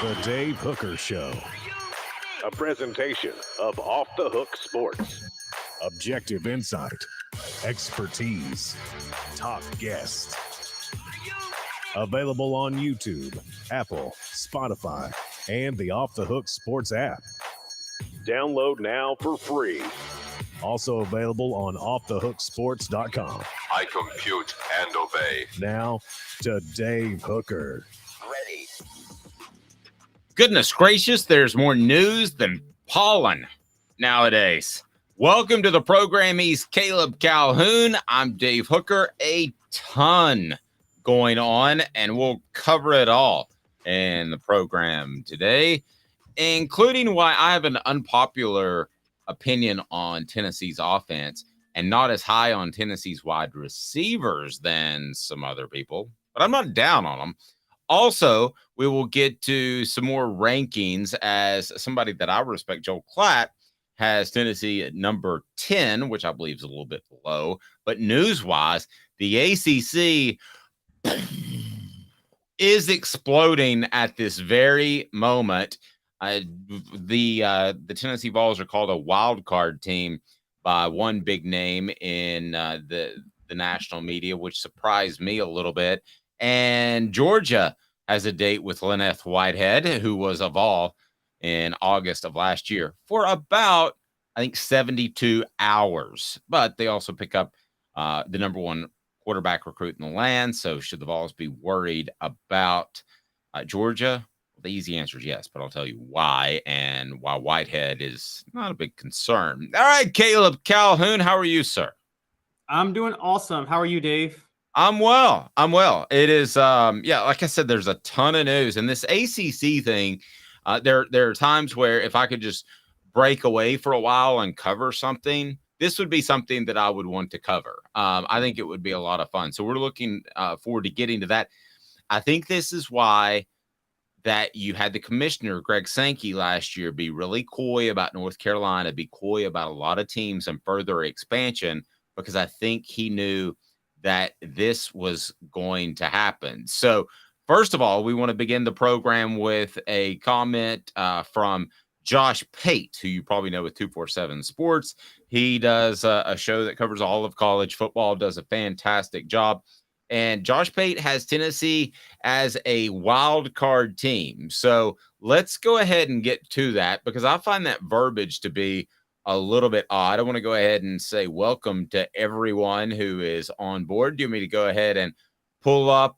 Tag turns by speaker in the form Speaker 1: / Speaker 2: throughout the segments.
Speaker 1: The Dave Hooker Show. A presentation of Off the Hook Sports. Objective insight, expertise, top guests. Available on YouTube, Apple, Spotify, and the Off the Hook Sports app. Download now for free. Also available on offthehooksports.com.
Speaker 2: I compute and obey.
Speaker 1: Now to Dave Hooker.
Speaker 2: Ready.
Speaker 3: Goodness gracious, there's more news than pollen nowadays. Welcome to the program. He's Caleb Calhoun. I'm Dave Hooker. A ton going on, and we'll cover it all in the program today, including why I have an unpopular opinion on Tennessee's offense and not as high on Tennessee's wide receivers than some other people, but I'm not down on them. Also, we will get to some more rankings as somebody that I respect, Joel Klatt, has Tennessee at number 10, which I believe is a little bit low. But news-wise, the ACC is exploding at this very moment. The Tennessee Vols are called a wildcard team by one big name in the national media, which surprised me a little bit. And Georgia has a date with Lynette Whitehead, who was a Vol in August of last year, for about, I think, 72 hours. But they also pick up the number one quarterback recruit in the land. So should the Vols be worried about Georgia? Well, the easy answer is yes, but I'll tell you why and why Whitehead is not a big concern. All right, Caleb Calhoun, how are you, sir?
Speaker 4: I'm doing awesome. How are you, Dave?
Speaker 3: I'm well. It is, like I said, there's a ton of news. And this ACC thing, there are times where if I could just break away for a while and cover something, this would be something that I would want to cover. I think it would be a lot of fun. So we're looking forward to getting to that. I think this is why that you had the commissioner, Greg Sankey, last year be really coy about North Carolina, be coy about a lot of teams and further expansion, because I think he knew that this was going to happen. So first of all, we want to begin the program with a comment from Josh Pate, who you probably know with 247 Sports. He does a show that covers all of college football, does a fantastic job. And Josh Pate has Tennessee as a wild card team. So let's go ahead and get to that, because I find that verbiage to be a little bit odd. I want to go ahead and say welcome to everyone who is on board. Do you want me to go ahead and pull up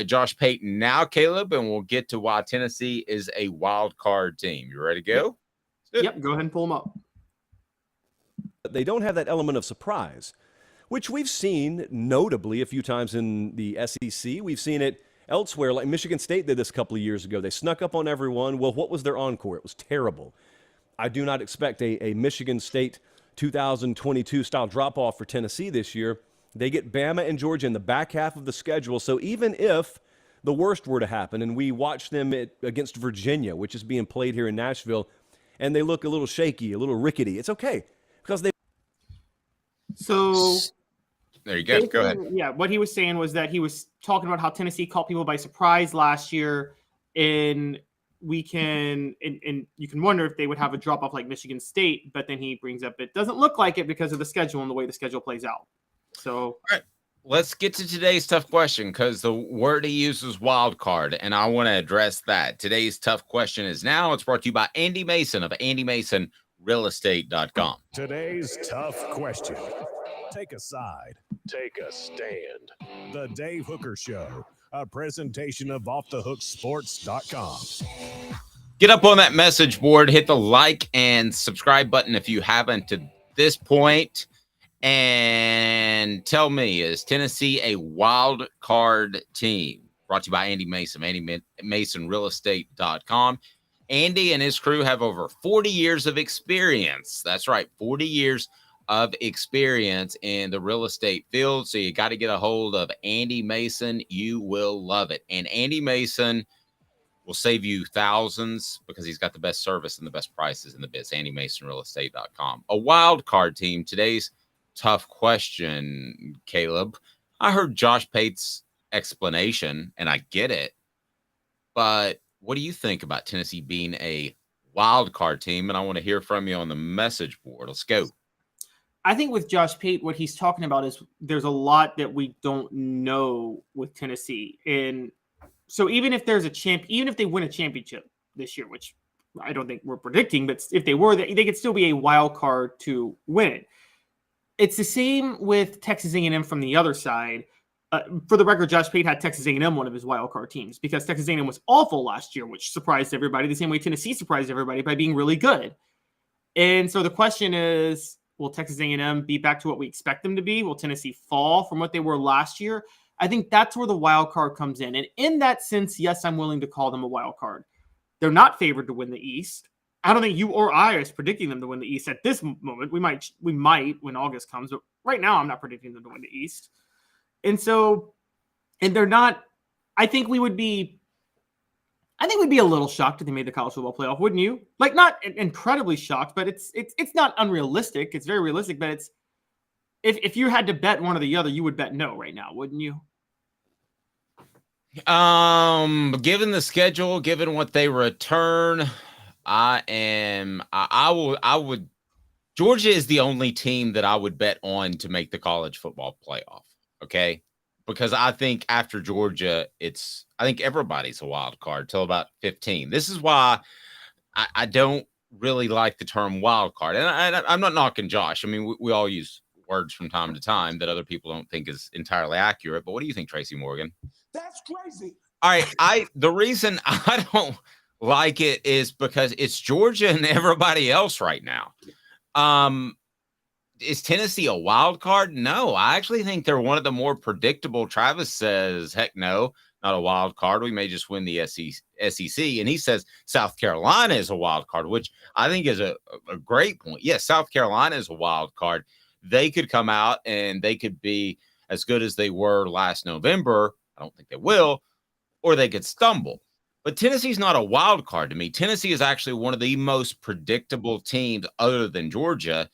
Speaker 3: Josh Payton now, Caleb, and we'll get to why Tennessee is a wild card team. You ready to go?
Speaker 4: Yep, go ahead and pull them up.
Speaker 5: They don't have that element of surprise, which we've seen notably a few times in the SEC. We've seen it elsewhere, like Michigan State did this a couple of years ago. They snuck up on everyone. Well, what was their encore? It was terrible. I do not expect a Michigan State 2022 style drop-off for Tennessee this year. They get Bama and Georgia in the back half of the schedule. So even if the worst were to happen, and we watch them against Virginia, which is being played here in Nashville, and they look a little shaky, a little rickety, it's okay, because they...
Speaker 4: So
Speaker 3: there you go. Go ahead.
Speaker 4: Yeah, what he was saying was that he was talking about how Tennessee caught people by surprise last year, and you can wonder if they would have a drop off like Michigan State, but then he brings up it doesn't look like it because of the schedule and the way the schedule plays out. So
Speaker 3: all right, let's get to today's tough question, because the word he uses wild card, and I want to address that. Today's tough question is now. It's brought to you by Andy Mason of AndyMasonRealEstate.com.
Speaker 1: Today's tough question. Take a side. Take a stand. The Dave Hooker Show. A presentation of offthehooksports.com.
Speaker 3: Get up on that message board, hit the like and subscribe button if you haven't to this point, and tell me, is Tennessee a wild card team? Brought to you by Andy Mason, AndyMasonRealEstate.com. Andy and his crew have over 40 years of experience. That's right, 40 years of experience in the real estate field. So you got to get a hold of Andy Mason. You will love it. And Andy Mason will save you thousands because he's got the best service and the best prices in the biz. AndyMasonRealEstate.com. A wild card team. Today's tough question, Caleb. I heard Josh Pate's explanation, and I get it. But what do you think about Tennessee being a wild card team? And I want to hear from you on the message board. Let's go.
Speaker 4: I think with Josh Pate, what he's talking about is there's a lot that we don't know with Tennessee. And so even if there's even if they win a championship this year, which I don't think we're predicting, but if they were, they could still be a wild card to win it. It's the same with Texas A&M from the other side. For the record, Josh Pate had Texas A&M one of his wild card teams because Texas A&M was awful last year, which surprised everybody the same way Tennessee surprised everybody by being really good. And so the question is, will Texas A&M be back to what we expect them to be? Will Tennessee fall from what they were last year? I think that's where the wild card comes in. And in that sense, yes, I'm willing to call them a wild card. They're not favored to win the East. I don't think you or I is predicting them to win the East at this moment. We might when August comes, but right now I'm not predicting them to win the East. And they're not. I think we'd be a little shocked if they made the college football playoff, wouldn't you? Like, not incredibly shocked, but it's not unrealistic. It's very realistic, but it's if you had to bet one or the other, you would bet no right now, wouldn't you?
Speaker 3: Given the schedule, given what they return, I would. Georgia is the only team that I would bet on to make the college football playoff. Okay. Because I think after Georgia, I think everybody's a wild card till about 15. This is why I don't really like the term wild card. And I'm not knocking Josh. I mean, we all use words from time to time that other people don't think is entirely accurate. But what do you think, Tracy Morgan? That's crazy. All right. The reason I don't like it is because it's Georgia and everybody else right now. Is Tennessee a wild card? No, I actually think they're one of the more predictable. Travis says, heck no, not a wild card. We may just win the SEC. And he says South Carolina is a wild card, which I think is a great point. Yes, South Carolina is a wild card. They could come out and they could be as good as they were last November. I don't think they will, or they could stumble. But Tennessee's not a wild card to me. Tennessee is actually one of the most predictable teams other than Georgia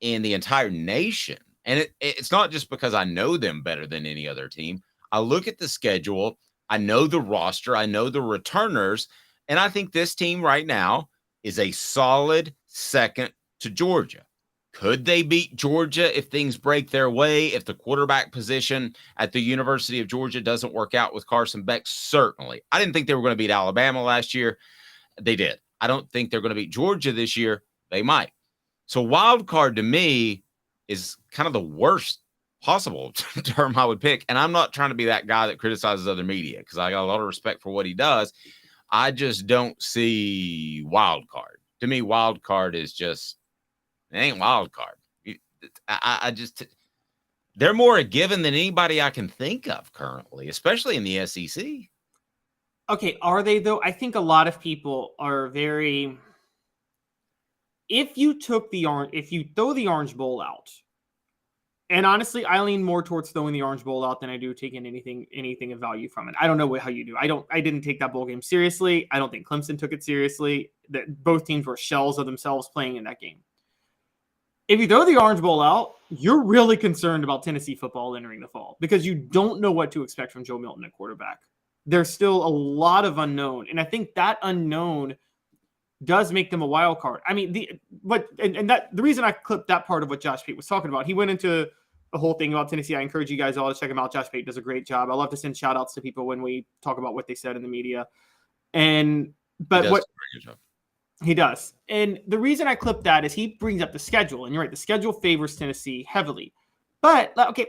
Speaker 3: in the entire nation. And it's not just because I know them better than any other team. I look at the schedule, I know the roster, I know the returners, and I think this team right now is a solid second to Georgia. Could they beat Georgia if things break their way, if the quarterback position at the University of Georgia doesn't work out with Carson Beck? Certainly. I didn't think they were going to beat Alabama last year. They did. I don't think they're going to beat Georgia this year. They might. So wild card to me is kind of the worst possible term I would pick. And I'm not trying to be that guy that criticizes other media because I got a lot of respect for what he does. I just don't see wild card. To me, wild card is just, it ain't wild card. I just, they're more a given than anybody I can think of currently, especially in the SEC.
Speaker 4: Okay, are they though? I think a lot of people are very... If you throw the Orange Bowl out, and honestly, I lean more towards throwing the Orange Bowl out than I do taking anything of value from it. I don't know how you do. I didn't take that bowl game seriously. I don't think Clemson took it seriously. That both teams were shells of themselves playing in that game. If you throw the Orange Bowl out, you're really concerned about Tennessee football entering the fall because you don't know what to expect from Joe Milton at quarterback. There's still a lot of unknown, and I think that unknown does make them a wild card. I mean, the reason I clipped that part of what Josh Pate was talking about, he went into the whole thing about Tennessee. I encourage you guys all to check him out. Josh Pate does a great job. I love to send shout outs to people when we talk about what they said in the media. He does. And the reason I clipped that is he brings up the schedule, and you're right, the schedule favors Tennessee heavily. But okay,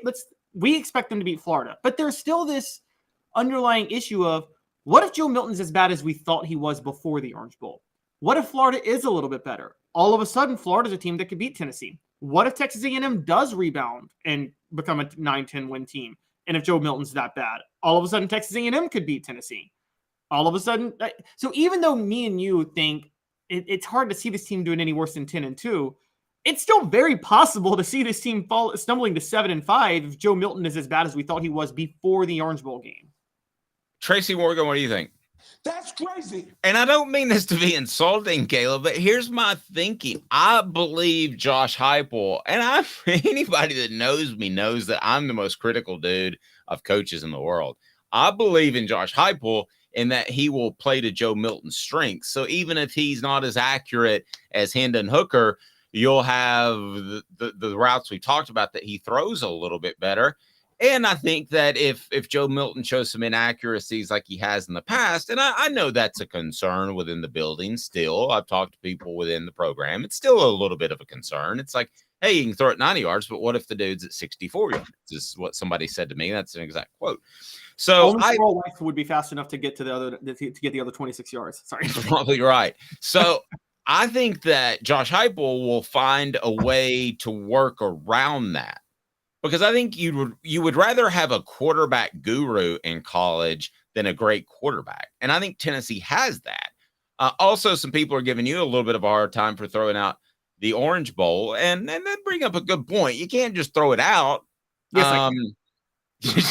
Speaker 4: we expect them to beat Florida, but there's still this underlying issue of what if Joe Milton's as bad as we thought he was before the Orange Bowl? What if Florida is a little bit better? All of a sudden, Florida's a team that could beat Tennessee. What if Texas A&M does rebound and become a 9-10 win team? And if Joe Milton's that bad, all of a sudden Texas A&M could beat Tennessee. All of a sudden, so even though me and you think it's hard to see this team doing any worse than 10-2, it's still very possible to see this team stumbling to 7-5 if Joe Milton is as bad as we thought he was before the Orange Bowl game.
Speaker 3: Tracy Morgan, what do you think?
Speaker 6: That's crazy.
Speaker 3: And I don't mean this to be insulting, Caleb, but here's my thinking. I believe Josh Heupel, and anybody that knows me knows that I'm the most critical dude of coaches in the world. I believe in Josh Heupel. in that he will play to Joe Milton's strengths. So even if he's not as accurate as Hendon Hooker, you'll have the routes we talked about that he throws a little bit better. And I think that if Joe Milton shows some inaccuracies like he has in the past, and I know that's a concern within the building still. I've talked to people within the program. It's still a little bit of a concern. It's like, hey, you can throw it 90 yards, but what if the dude's at 64 yards? This is what somebody said to me. That's an exact quote. So
Speaker 4: Squirrel Life would be fast enough to get to the other 26 yards. Sorry.
Speaker 3: Probably right. So I think that Josh Heupel will find a way to work around that. Because I think you would rather have a quarterback guru in college than a great quarterback. And I think Tennessee has that. Also, some people are giving you a little bit of a hard time for throwing out the Orange Bowl. And that bring up a good point. You can't just throw it out.
Speaker 4: Yes,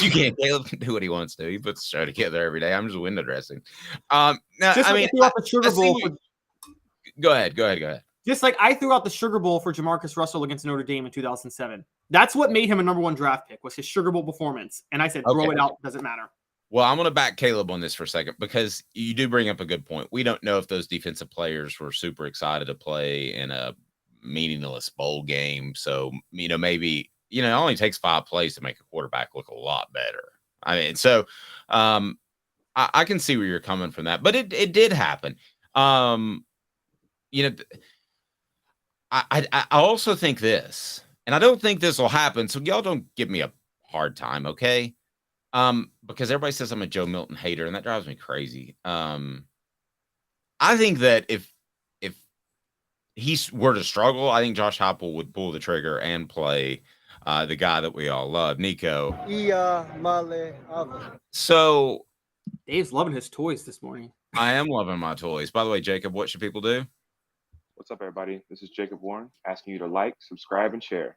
Speaker 3: you can't. Caleb can do what he wants to. He puts the show together every day. I'm just window dressing. Now,
Speaker 4: just
Speaker 3: I mean,
Speaker 4: threw out the Sugar Bowl.
Speaker 3: Go ahead.
Speaker 4: Just like I threw out the Sugar Bowl for Jamarcus Russell against Notre Dame in 2007. That's what made him a number 1 draft pick, was his Sugar Bowl performance. And I said, throw it out. Doesn't matter.
Speaker 3: Well, I'm going to back Caleb on this for a second because you do bring up a good point. We don't know if those defensive players were super excited to play in a meaningless bowl game. So, maybe, it only takes 5 plays to make a quarterback look a lot better. I mean, so I can see where you're coming from that, but it did happen. I also think this, and I don't think this will happen, so y'all don't give me a hard time, okay? Because everybody says I'm a Joe Milton hater, and that drives me crazy. I think that if he were to struggle, I think Josh Heupel would pull the trigger and play the guy that we all love, Nico. So
Speaker 4: Dave's loving his toys this morning.
Speaker 3: I am loving my toys. By the way, Jacob, what should people do?
Speaker 6: What's up, everybody? This is Jacob Warren asking you to like, subscribe, and share.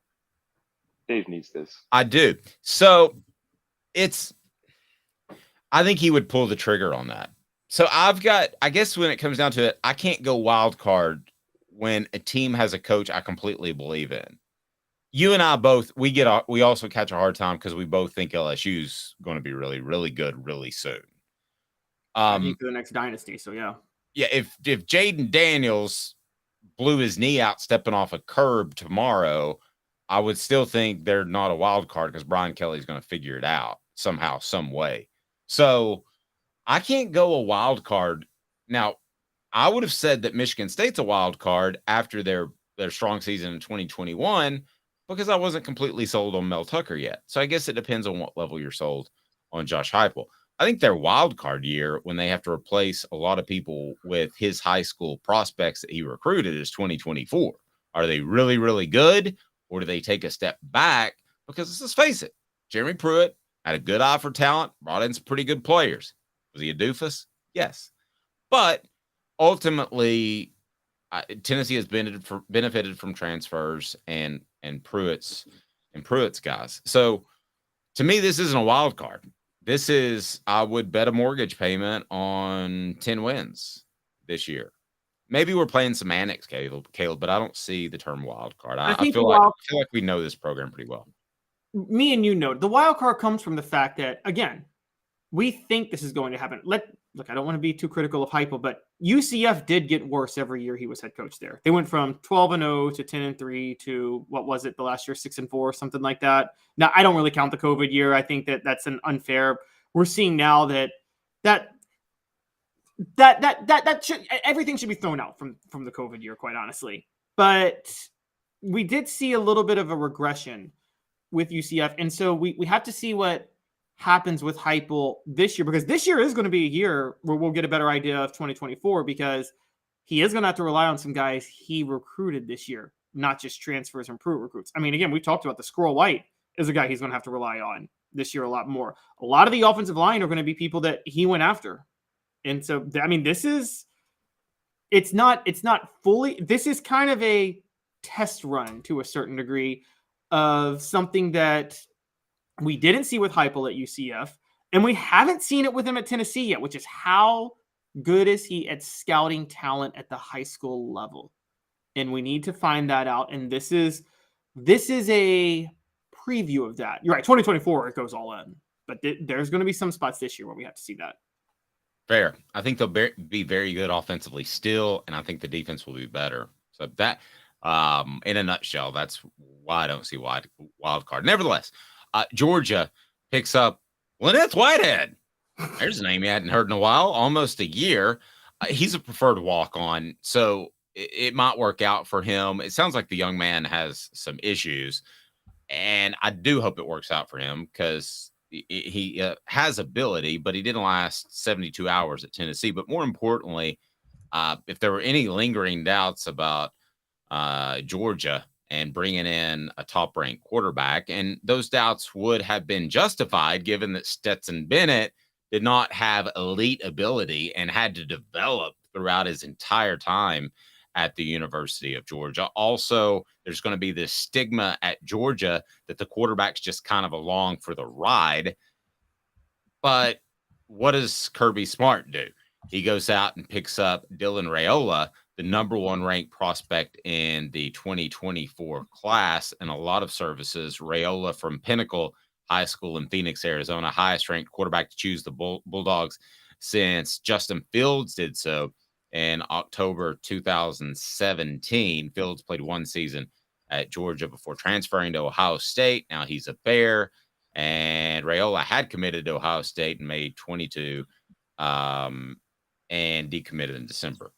Speaker 6: Dave needs this.
Speaker 3: I do. So I think he would pull the trigger on that. So I guess when it comes down to it, I can't go wild card when a team has a coach I completely believe in. You and I both, we also catch a hard time because we both think LSU's going to be really, really good really soon.
Speaker 4: For the next dynasty. So yeah.
Speaker 3: Yeah. If Jaden Daniels blew his knee out stepping off a curb tomorrow, I would still think they're not a wild card because Brian Kelly's going to figure it out somehow, some way. So I can't go a wild card. Now, I would have said that Michigan State's a wild card after their strong season in 2021 because I wasn't completely sold on Mel Tucker yet. So I guess it depends on what level you're sold on Josh Heupel. I think their wild card year, when they have to replace a lot of people with his high school prospects that he recruited, is 2024. Are they really, really good, or do they take a step back? Because let's face it, Jeremy Pruitt had a good eye for talent, brought in some pretty good players. Was he a doofus? Yes. But ultimately, Tennessee has benefited from transfers and Pruitt's guys. So to me, this isn't a wild card. This is, I would bet a mortgage payment on 10 wins this year. Maybe we're playing semantics, Caleb, but I don't see the term wild card. I feel like we know this program pretty well.
Speaker 4: Me and you know, the wild card comes from the fact that, again, we think this is going to happen. Look, I don't want to be too critical of Heupel, but UCF did get worse every year he was head coach there. They went from 12-0 to 10-3 to, what was it, the last year, 6-4, something like that. Now, I don't really count the COVID year. I think that that's an unfair. We're seeing now that everything should be thrown out from the COVID year, quite honestly. But we did see a little bit of a regression with UCF, and so we have to see what happens with Heupel this year, because this year is going to be a year where we'll get a better idea of 2024, because he is going to have to rely on some guys he recruited this year, not just transfers and Pruitt recruits. I mean, again, we talked about the Squirrel White is a guy he's going to have to rely on this year a lot more. A lot of the offensive line are going to be people that he went after. And so, I mean, this is not fully, this is kind of a test run to a certain degree of something that we didn't see with Heupel at UCF, and we haven't seen it with him at Tennessee yet, which is how good is he at scouting talent at the high school level. And we need to find that out. And this is a preview of that. You're right. 2024, it goes all in, but there's going to be some spots this year where we have to see that.
Speaker 3: Fair. I think they'll be very good offensively still, and I think the defense will be better. So that, in a nutshell, that's why I don't see wild card. Nevertheless, Georgia picks up Lynette Whitehead. There's a name you hadn't heard in a while, almost a year. He's a preferred walk-on, so it might work out for him. It sounds like the young man has some issues, and I do hope it works out for him because he has ability, but he didn't last 72 hours at Tennessee. But more importantly, if there were any lingering doubts about Georgia and bringing in a top-ranked quarterback, and those doubts would have been justified given that Stetson Bennett did not have elite ability and had to develop throughout his entire time at the University of Georgia. Also, there's going to be this stigma at Georgia that the quarterback's just kind of along for the ride. But what does Kirby Smart do? He goes out and picks up Dylan Raiola, the number one ranked prospect in the 2024 class, and a lot of services. Raiola from Pinnacle High School in Phoenix, Arizona, highest ranked quarterback to choose the Bulldogs since Justin Fields did so in October 2017. Fields played one season at Georgia before transferring to Ohio State. Now he's a Bear, and Raiola had committed to Ohio State in May 22 and decommitted in December.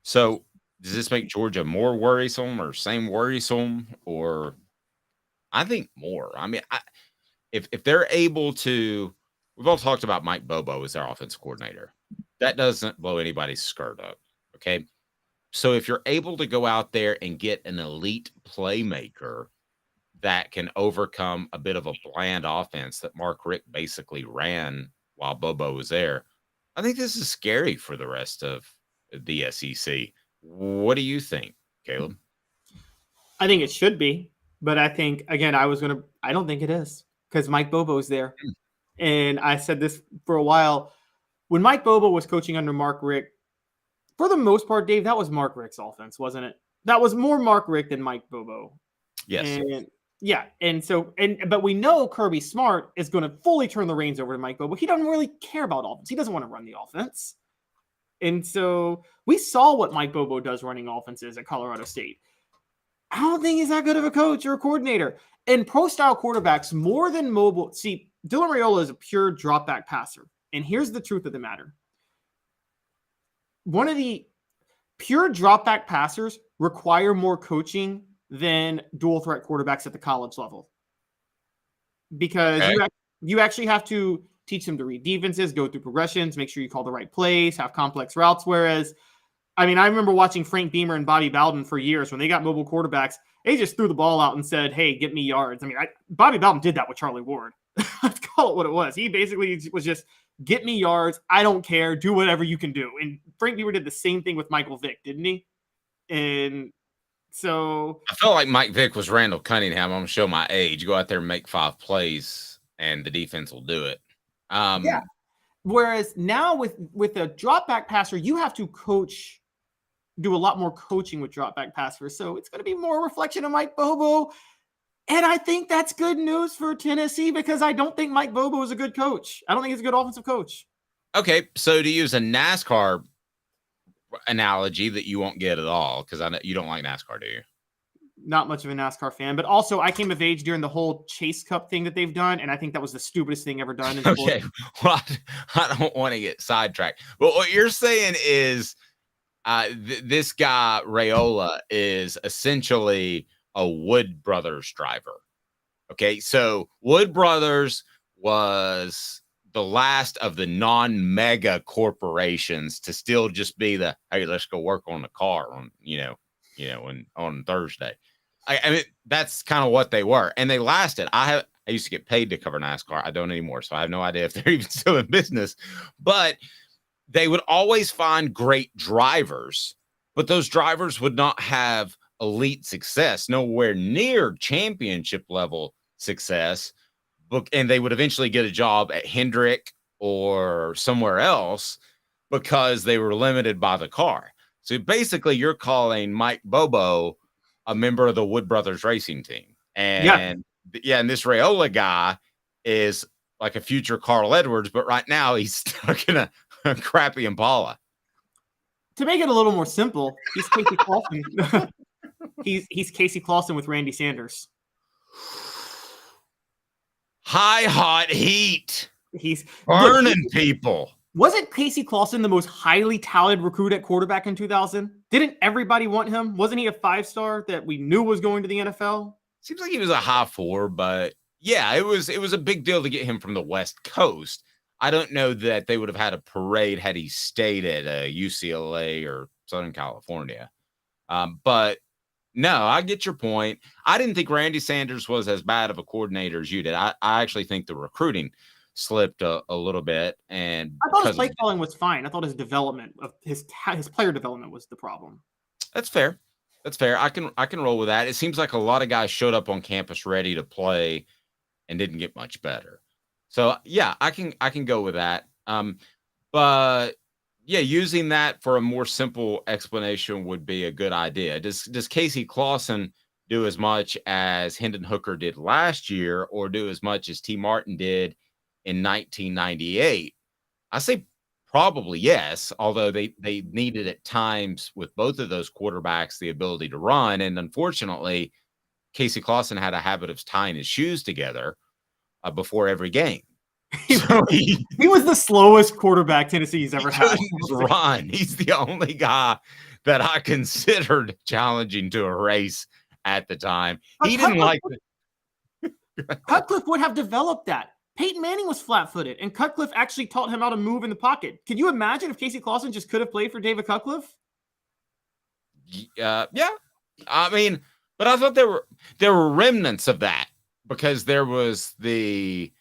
Speaker 3: So does this make Georgia more worrisome or same worrisome? Or I think more. I mean, if they're able to, we've all talked about Mike Bobo as their offensive coordinator. That doesn't blow anybody's skirt up, okay? So if you're able to go out there and get an elite playmaker that can overcome a bit of a bland offense that Mark Richt basically ran while Bobo was there, I think this is scary for the rest of the SEC. What do you think, Caleb?
Speaker 4: I think it should be, but I think, again, I don't think it is because Mike Bobo's there. And I said this for a while. When Mike Bobo was coaching under Mark Richt, for the most part, Dave, that was Mark Richt's offense, wasn't it? That was more Mark Richt than Mike Bobo.
Speaker 3: Yes.
Speaker 4: And yeah. But we know Kirby Smart is going to fully turn the reins over to Mike Bobo. He doesn't really care about offense. He doesn't want to run the offense. And so we saw what Mike Bobo does running offenses at Colorado State. I don't think he's that good of a coach or a coordinator. And pro-style quarterbacks, more than mobile. See, Dylan Raiola is a pure drop-back passer. And here's the truth of the matter. One of the pure drop-back passers require more coaching than dual-threat quarterbacks at the college level. Because you actually have to teach them to read defenses, go through progressions, make sure you call the right plays, have complex routes. Whereas, I mean, I remember watching Frank Beamer and Bobby Bowden for years when they got mobile quarterbacks. They just threw the ball out and said, hey, get me yards. I mean, Bobby Bowden did that with Charlie Ward. Let's call it what it was. He basically was just, get me yards. I don't care. Do whatever you can do. And Frank Beamer did the same thing with Michael Vick, didn't he? And so
Speaker 3: I felt like Mike Vick was Randall Cunningham. I'm going to show my age. Go out there and make 5 plays, and the defense will do it.
Speaker 4: Yeah. Whereas now with a drop back passer, you have to do a lot more coaching with drop back passers. So it's going to be more a reflection of Mike Bobo. And I think that's good news for Tennessee because I don't think Mike Bobo is a good coach. I don't think he's a good offensive coach.
Speaker 3: Okay, so to use a NASCAR analogy that you won't get at all, because I know you don't like NASCAR, do you?
Speaker 4: Not much of a NASCAR fan, but also I came of age during the whole Chase Cup thing that they've done, and I think that was the stupidest thing ever done. In the
Speaker 3: okay, well, I don't want to get sidetracked. But what you're saying is this guy, Raiola, is essentially a Wood Brothers driver. Okay, so Wood Brothers was the last of the non-mega corporations to still just be the, hey, let's go work on the car on, on Thursday. I mean, that's kind of what they were, and they lasted. I used to get paid to cover NASCAR. I don't anymore, so I have no idea if they're even still in business. But they would always find great drivers, but those drivers would not have elite success, nowhere near championship level success. And they would eventually get a job at Hendrick or somewhere else because they were limited by the car. So basically you're calling Mike Bobo a member of the Wood Brothers racing team. And and this Raiola guy is like a future Carl Edwards, but right now he's stuck in a crappy Impala.
Speaker 4: To make it a little more simple, he's Casey Clausen. he's Casey Clausen with Randy Sanders.
Speaker 3: High hot heat.
Speaker 4: He's
Speaker 3: burning people.
Speaker 4: Wasn't Casey Clausen the most highly touted recruit at quarterback in 2000? Didn't everybody want him? Wasn't he a 5-star that we knew was going to the NFL?
Speaker 3: Seems like he was a high 4, but yeah, it was a big deal to get him from the West Coast. I don't know that they would have had a parade had he stayed at UCLA or Southern California. But no, I get your point. I didn't think Randy Sanders was as bad of a coordinator as you did. I actually think the recruiting slipped a little bit, and
Speaker 4: I thought his play calling was fine. I thought his development of his player development was the problem.
Speaker 3: That's fair. That's fair. I can roll with that. It seems like a lot of guys showed up on campus ready to play and didn't get much better. So yeah, I can go with that. But yeah, using that for a more simple explanation would be a good idea. Does Casey Clausen do as much as Hendon Hooker did last year, or do as much as T. Martin did in 1998? I say probably yes, although they needed at times with both of those quarterbacks the ability to run. And unfortunately, Casey Clausen had a habit of tying his shoes together before every game. So he
Speaker 4: was the slowest quarterback Tennessee's ever had.
Speaker 3: Run. He's the only guy that I considered challenging to a race at the time. He didn't like it.
Speaker 4: Cutcliffe would have developed that. Peyton Manning was flat-footed, and Cutcliffe actually taught him how to move in the pocket. Can you imagine if Casey Clausen just could have played for David Cutcliffe?
Speaker 3: Yeah. I mean, but I thought there were remnants of that, because there was the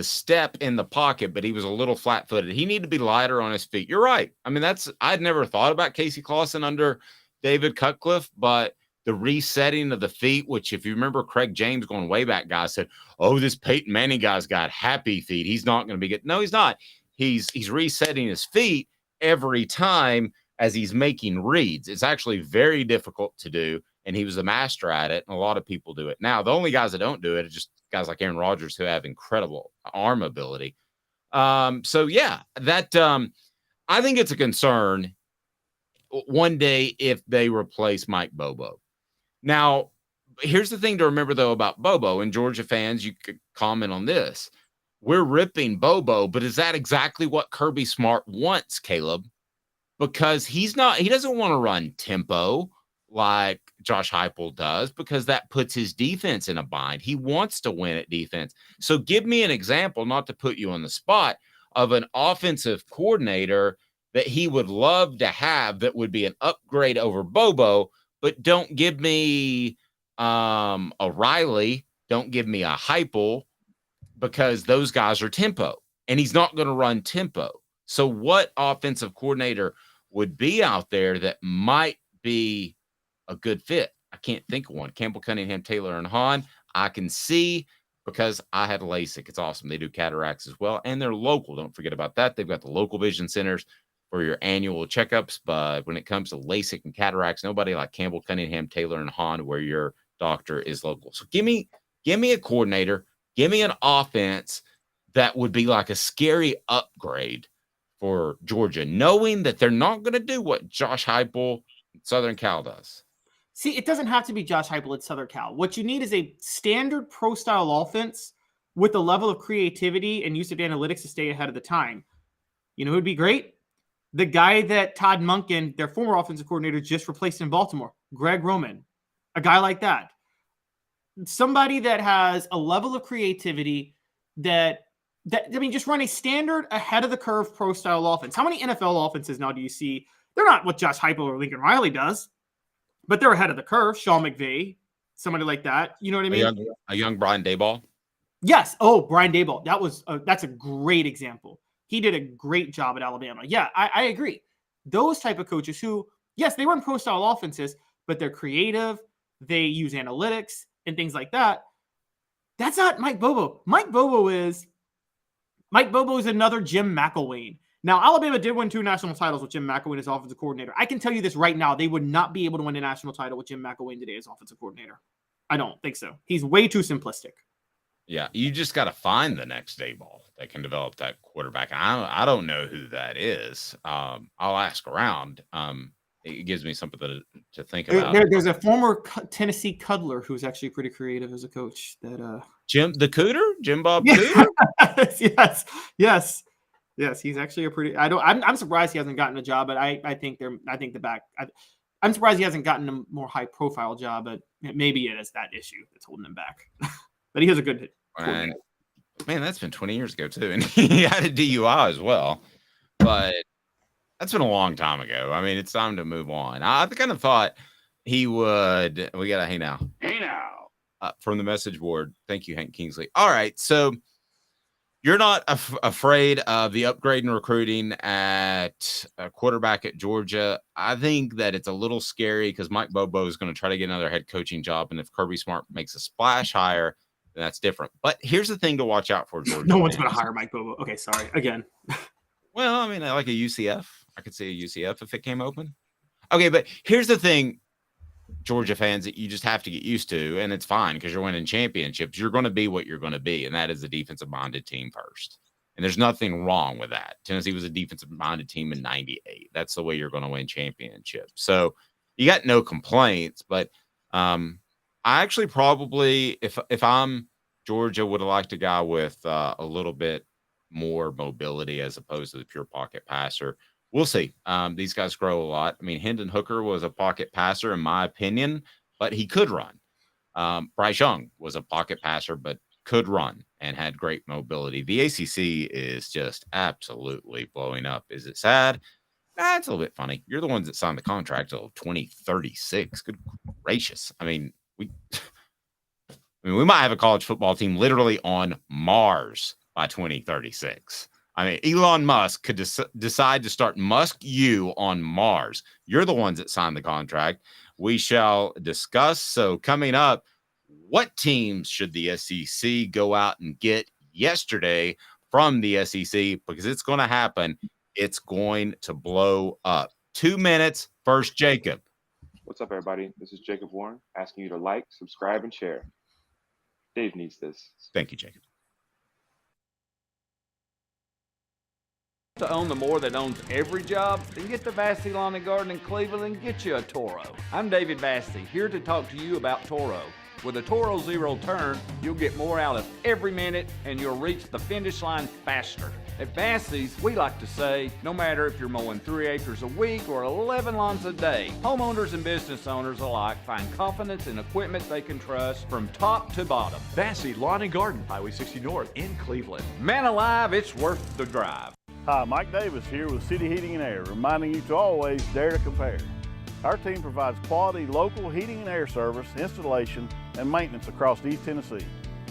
Speaker 3: step in the pocket, but he was a little flat-footed. He needed to be lighter on his feet. You're right. I mean, I'd never thought about Casey Clausen under David Cutcliffe, but the resetting of the feet, which if you remember Craig James going way back, guys said, oh, this Peyton Manning guy's got happy feet. He's not going to be good. No, he's not. He's resetting his feet every time as he's making reads. It's actually very difficult to do, and he was a master at it, and a lot of people do it. Now, the only guys that don't do it are just guys like Aaron Rodgers who have incredible arm ability. So, yeah, that I think it's a concern one day if they replace Mike Bobo. Now, here's the thing to remember, though, about Bobo, and Georgia fans, you could comment on this. We're ripping Bobo, but is that exactly what Kirby Smart wants, Caleb? Because he doesn't want to run tempo like Josh Heupel does, because that puts his defense in a bind. He wants to win at defense. So give me an example, not to put you on the spot, of an offensive coordinator that he would love to have that would be an upgrade over Bobo. But don't give me a Riley. Don't give me a Heupel, because those guys are tempo, and he's not going to run tempo. So what offensive coordinator would be out there that might be a good fit? I can't think of one. Campbell, Cunningham, Taylor, and Hahn. I can see, because I had LASIK. It's awesome. They do cataracts as well, and they're local. Don't forget about that. They've got the local vision centers for your annual checkups, but when it comes to LASIK and cataracts, nobody like Campbell, Cunningham, Taylor, and Hahn, where your doctor is local. So give me a coordinator, give me an offense that would be like a scary upgrade for Georgia, knowing that they're not going to do what Josh Heupel Southern Cal does.
Speaker 4: See, it doesn't have to be Josh Heupel at Southern Cal. What you need is a standard pro-style offense with a level of creativity and use of analytics to stay ahead of the time. You know who would be great? The guy that Todd Monken, their former offensive coordinator, just replaced in Baltimore, Greg Roman. A guy like that. Somebody that has a level of creativity that just run a standard ahead of the curve pro style offense. How many NFL offenses now do you see? They're not what Josh Heupel or Lincoln Riley does, but they're ahead of the curve. Sean McVay, somebody like that. You know what I mean?
Speaker 3: A young Brian Daboll.
Speaker 4: Yes. Oh, Brian Daboll. That's a great example. He did a great job at Alabama. Yeah, I agree. Those type of coaches who, yes, they run pro-style offenses, but they're creative. They use analytics and things like that. That's not Mike Bobo. Mike Bobo is another Jim McElwain. Now, Alabama did win 2 national titles with Jim McElwain as offensive coordinator. I can tell you this right now. They would not be able to win a national title with Jim McElwain today as offensive coordinator. I don't think so. He's way too simplistic.
Speaker 3: Yeah, you just got to find the next Daboll. that can develop that quarterback. And I don't know who that is. I'll ask around. It gives me something to think about.
Speaker 4: There's a former Tennessee cuddler who's actually pretty creative as a coach. That
Speaker 3: Jim Bob
Speaker 4: yeah.
Speaker 3: Cooter.
Speaker 4: yes. He's actually a pretty. I'm surprised he hasn't gotten a job, but I'm surprised he hasn't gotten a more high profile job. But maybe it is that issue that's holding him back. But he has a good.
Speaker 3: Man, that's been 20 years ago too, and he had a DUI as well. But that's been a long time ago. I mean, it's time to move on. I kind of thought he would. We got a hey now from the message board. Thank you, Hank Kingsley. All right, so you're not afraid of the upgrade in recruiting at quarterback at Georgia. I think that it's a little scary because Mike Bobo is going to try to get another head coaching job, and if Kirby Smart makes a splash hire, then that's different. But here's the thing to watch out for, Georgia.
Speaker 4: No one's going to hire Mike Bobo. Okay, sorry again.
Speaker 3: Well, I mean, I like a UCF. I could see a UCF if it came open. Okay, but here's the thing, Georgia fans, that you just have to get used to, and it's fine because you're winning championships. You're going to be what you're going to be, and that is a defensive-minded team first. And there's nothing wrong with that. Tennessee was a defensive-minded team in 98. That's the way you're going to win championships. So you got no complaints, but I actually probably, if I'm Georgia, would have liked a guy with a little bit more mobility as opposed to the pure pocket passer. We'll see. These guys grow a lot. I mean, Hendon Hooker was a pocket passer, in my opinion, but he could run. Bryce Young was a pocket passer, but could run and had great mobility. The ACC is just absolutely blowing up. Is it sad? Nah, it's a little bit funny. You're the ones that signed the contract till 2036. Good gracious. I mean, we might have a college football team literally on Mars by 2036. I mean, Elon Musk could decide to start Musk U on Mars. You're the ones that signed the contract. We shall discuss. So coming up, what teams should the SEC go out and get yesterday from the SEC? Because it's going to happen. It's going to blow up. 2 minutes. First, Jacob.
Speaker 6: What's up, everybody? This is Jacob Warren asking you to like, subscribe, and share. Dave needs this.
Speaker 3: Thank you, Jacob.
Speaker 7: To own the more that owns every job, then get to Vassy Lawn and Garden in Cleveland and get you a Toro. I'm David Vassy, here to talk to you about Toro. With a Toro Zero Turn, you'll get more out of every minute and you'll reach the finish line faster. At Vassy's, we like to say, no matter if you're mowing 3 acres a week or 11 lawns a day, homeowners and business owners alike find confidence in equipment they can trust from top to bottom.
Speaker 8: Vassy Lawn and Garden, Highway 60 North in Cleveland.
Speaker 7: Man alive, it's worth the drive.
Speaker 9: Hi, Mike Davis here with City Heating and Air, reminding you to always dare to compare. Our team provides quality local heating and air service, installation, and maintenance across East Tennessee.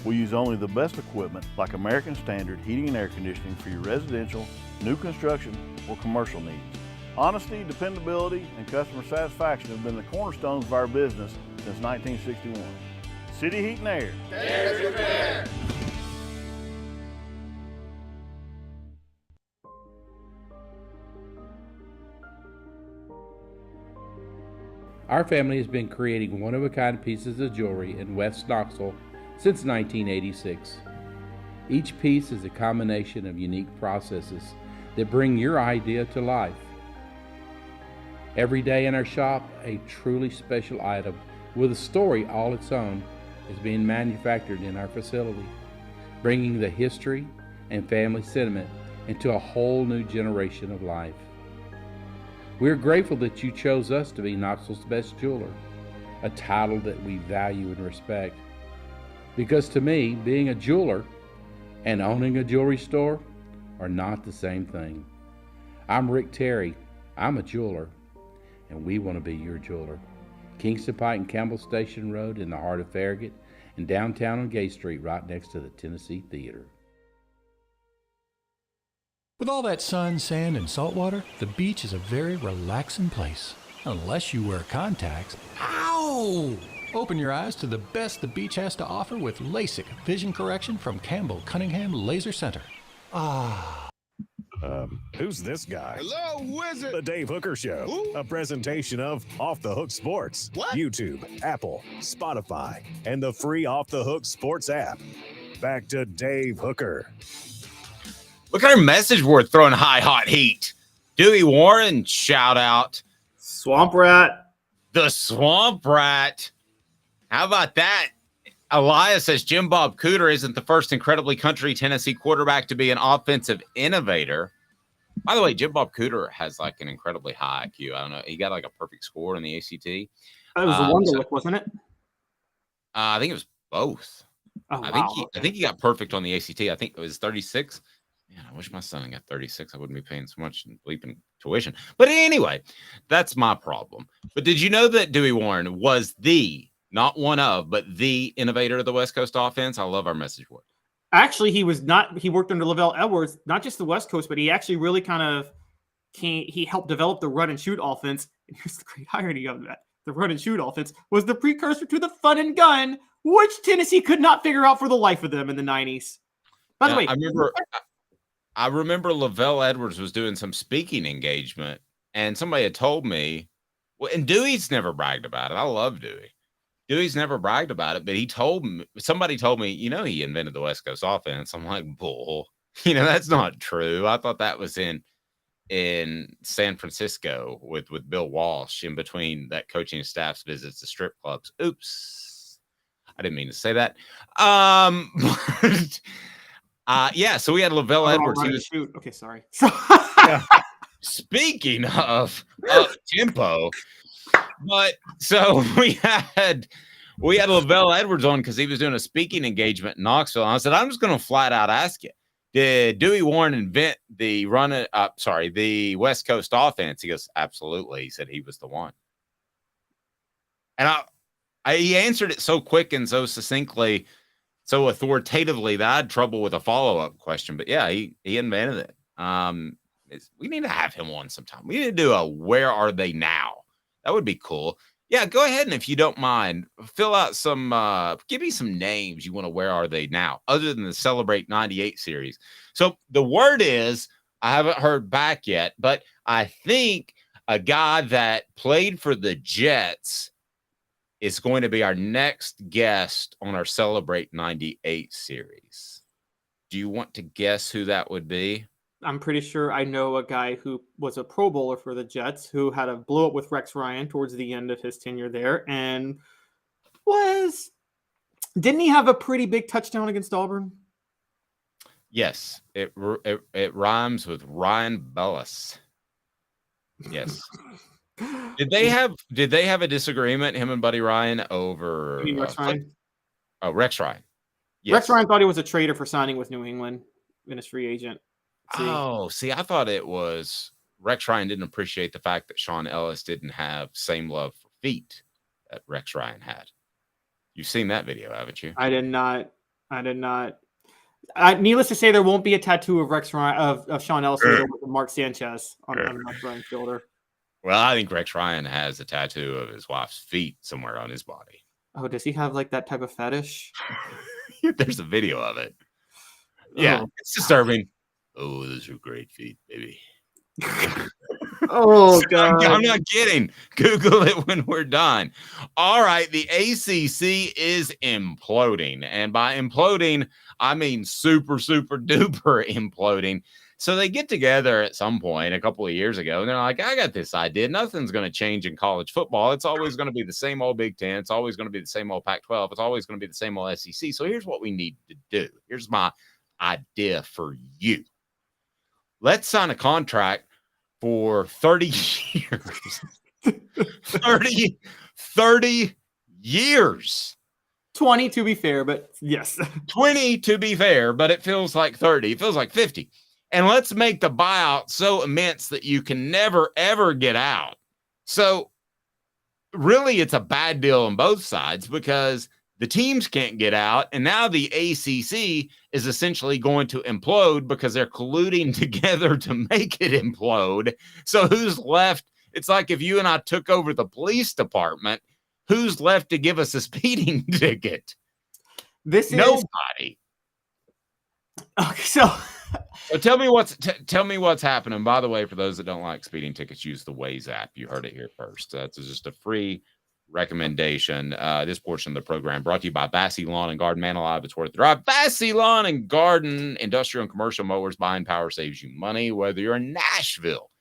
Speaker 9: We use only the best equipment like American Standard heating and air conditioning for your residential, new construction, or commercial needs. Honesty, dependability, and customer satisfaction have been the cornerstones of our business since 1961. City Heat and Air.
Speaker 10: Dare to compare.
Speaker 11: Our family has been creating one-of-a-kind pieces of jewelry in West Knoxville since 1986. Each piece is a combination of unique processes that bring your idea to life. Every day in our shop, a truly special item with a story all its own is being manufactured in our facility, bringing the history and family sentiment into a whole new generation of life. We're grateful that you chose us to be Knoxville's best jeweler, a title that we value and respect. Because to me, being a jeweler and owning a jewelry store are not the same thing. I'm Rick Terry. I'm a jeweler, and we want to be your jeweler. Kingston Pike and Campbell Station Road in the heart of Farragut, and downtown on Gay Street right next to the Tennessee Theater.
Speaker 12: With all that sun, sand, and salt water, the beach is a very relaxing place. Unless you wear contacts. Ow! Open your eyes to the best the beach has to offer with LASIK vision correction from Campbell Cunningham Laser Center. Ah.
Speaker 1: Who's this guy?
Speaker 10: Hello, wizard.
Speaker 1: The Dave Hooker Show,
Speaker 10: Who?
Speaker 1: a presentation of Off the Hook Sports,
Speaker 10: What?
Speaker 1: YouTube, Apple, Spotify, and the free Off the Hook Sports app. Back to Dave Hooker.
Speaker 3: Look at our message board throwing high hot heat. Dewey Warren, shout out.
Speaker 4: Swamp Rat.
Speaker 3: The Swamp Rat. How about that? Elias says Jim Bob Cooter isn't the first incredibly country Tennessee quarterback to be an offensive innovator. By the way, Jim Bob Cooter has like an incredibly high IQ. I don't know. He got like a perfect score in the ACT.
Speaker 4: It was the Wonderlic, wasn't it?
Speaker 3: I think it was both.
Speaker 4: Oh,
Speaker 3: I think he got perfect on the ACT. I think it was 36. Man, I wish my son got 36. I wouldn't be paying so much in bleeping tuition. But anyway, that's my problem. But did you know that Dewey Warren was not one of, but the innovator of the West Coast offense? I love our message board.
Speaker 4: Actually, he was not. He worked under Lavelle Edwards, not just the West Coast, but he actually really kind of he helped develop the run and shoot offense. And here's the great irony of that: the run and shoot offense was the precursor to the fun and gun, which Tennessee could not figure out for the life of them in the 90s. By the way,
Speaker 3: I remember Lavelle Edwards was doing some speaking engagement, and somebody had told me, well, and Dewey's never bragged about it. I love Dewey. Dewey's never bragged about it, but somebody told me, he invented the West Coast offense. I'm like, bull. That's not true. I thought that was in San Francisco with Bill Walsh in between that coaching staff's visits to strip clubs. Oops. I didn't mean to say that. Yeah, so we had Lavelle Edwards.
Speaker 4: Okay, sorry.
Speaker 3: Speaking of tempo, but so we had Lavelle Edwards on because he was doing a speaking engagement in Knoxville. And I said, I'm just going to flat out ask you, did Dewey Warren invent the the West Coast offense? He goes, absolutely. He said he was the one. And he answered it so quick and so succinctly, so authoritatively that I had trouble with a follow-up question. But yeah, he invented it. We need to have him on sometime. We need to do a where are they now? That would be cool. Yeah, go ahead, and if you don't mind, fill out give me some names you want to where are they now, other than the Celebrate 98 series. So the word is, I haven't heard back yet, but I think a guy that played for the Jets is going to be our next guest on our Celebrate 98 series. Do you want to guess who that would be?
Speaker 4: I'm pretty sure I know a guy who was a Pro Bowler for the Jets who had a blow up with Rex Ryan towards the end of his tenure there, and didn't he have a pretty big touchdown against Auburn?
Speaker 3: Yes, it rhymes with Ryan Bellis. Yes. Did they have a disagreement, him and Buddy Ryan, over
Speaker 4: Rex Ryan?
Speaker 3: Rex Ryan. Yes.
Speaker 4: Rex Ryan thought he was a traitor for signing with New England in his free agent.
Speaker 3: See, I thought it was Rex Ryan didn't appreciate the fact that Sean Ellis didn't have same love for feet that Rex Ryan had. You've seen that video, haven't you?
Speaker 4: I did not. Needless to say, there won't be a tattoo of Rex Ryan of Sean Ellis with Mark Sanchez on Rex Ryan's shoulder.
Speaker 3: Well, I think Rex Ryan has a tattoo of his wife's feet somewhere on his body.
Speaker 4: Oh, does he have like that type of fetish?
Speaker 3: There's a video of it. Yeah, it's disturbing. Oh, those are great feet, baby.
Speaker 4: Oh, God.
Speaker 3: I'm not kidding. Google it when we're done. All right. The ACC is imploding. And by imploding, I mean super, super duper imploding. So they get together at some point a couple of years ago, and they're like, I got this idea. Nothing's going to change in college football. It's always going to be the same old Big Ten. It's always going to be the same old Pac-12. It's always going to be the same old SEC. So here's what we need to do. Here's my idea for you. Let's sign a contract for 30 years. 30 years.
Speaker 4: 20 to be fair, but yes.
Speaker 3: 20 to be fair, but it feels like 30. It feels like 50. And let's make the buyout so immense that you can never, ever get out. So really, it's a bad deal on both sides because the teams can't get out. And now the ACC is essentially going to implode because they're colluding together to make it implode. So who's left? It's like if you and I took over the police department, who's left to give us a speeding ticket? Nobody.
Speaker 4: Okay, so
Speaker 3: tell me what's happening. By the way, for those that don't like speeding tickets, use the Waze app. You heard it here first. That's just a free recommendation. This portion of the program brought to you by Bassey Lawn and Garden. Man alive, it's worth the drive. Bassey Lawn and Garden, industrial and commercial mowers. Buying power saves you money, whether you're in Nashville,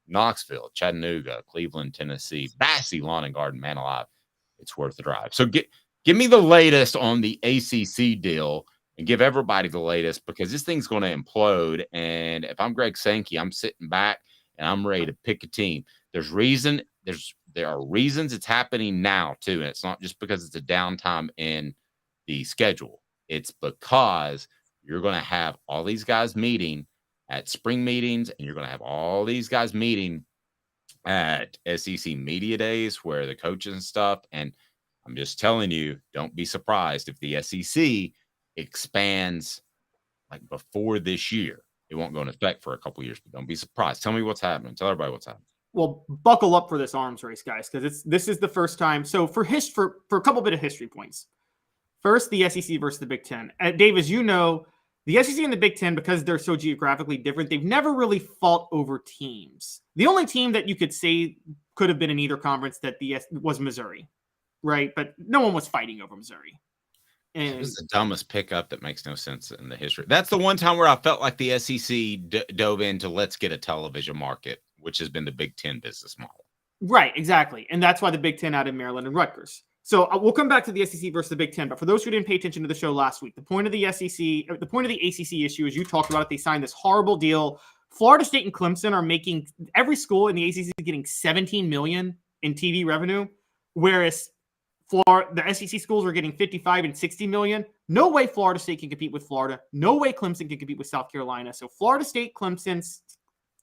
Speaker 3: Knoxville, Chattanooga, Cleveland, Tennessee. Bassey Lawn and Garden, man alive, it's worth the drive. So give me the latest on the ACC deal and give everybody the latest, because this thing's going to implode. And if I'm Greg Sankey, I'm sitting back and I'm ready to pick a team. There are reasons it's happening now too, and it's not just because it's a downtime in the schedule. It's because you're going to have all these guys meeting at spring meetings, and you're going to have all these guys meeting at SEC media days where the coaches and stuff. And I'm just telling you, don't be surprised if the SEC expands like before this year. It won't go into effect for a couple years, but don't be surprised. Tell me what's happening. Tell everybody what's happening.
Speaker 4: Well, buckle up for this arms race, guys, because this is the first time. So for a couple bit of history points. First, the SEC versus the Big Ten. Dave, as you know, the SEC and the Big Ten, because they're so geographically different, they've never really fought over teams. The only team that you could say could have been in either conference was Missouri, right? But no one was fighting over Missouri. And
Speaker 3: it was the dumbest pickup that makes no sense in the history. That's the one time where I felt like the SEC dove into let's get a television market, which has been the Big Ten business model.
Speaker 4: Right, exactly. And that's why the Big Ten added Maryland and Rutgers. So we'll come back to the SEC versus the Big Ten. But for those who didn't pay attention to the show last week, the point of the ACC issue is you talked about it. They signed this horrible deal. Florida State and Clemson are making every school in the ACC is getting $17 million in TV revenue, whereas the SEC schools are getting $55 and $60 million. No way Florida State can compete with Florida. No way Clemson can compete with South Carolina. So Florida State, Clemson,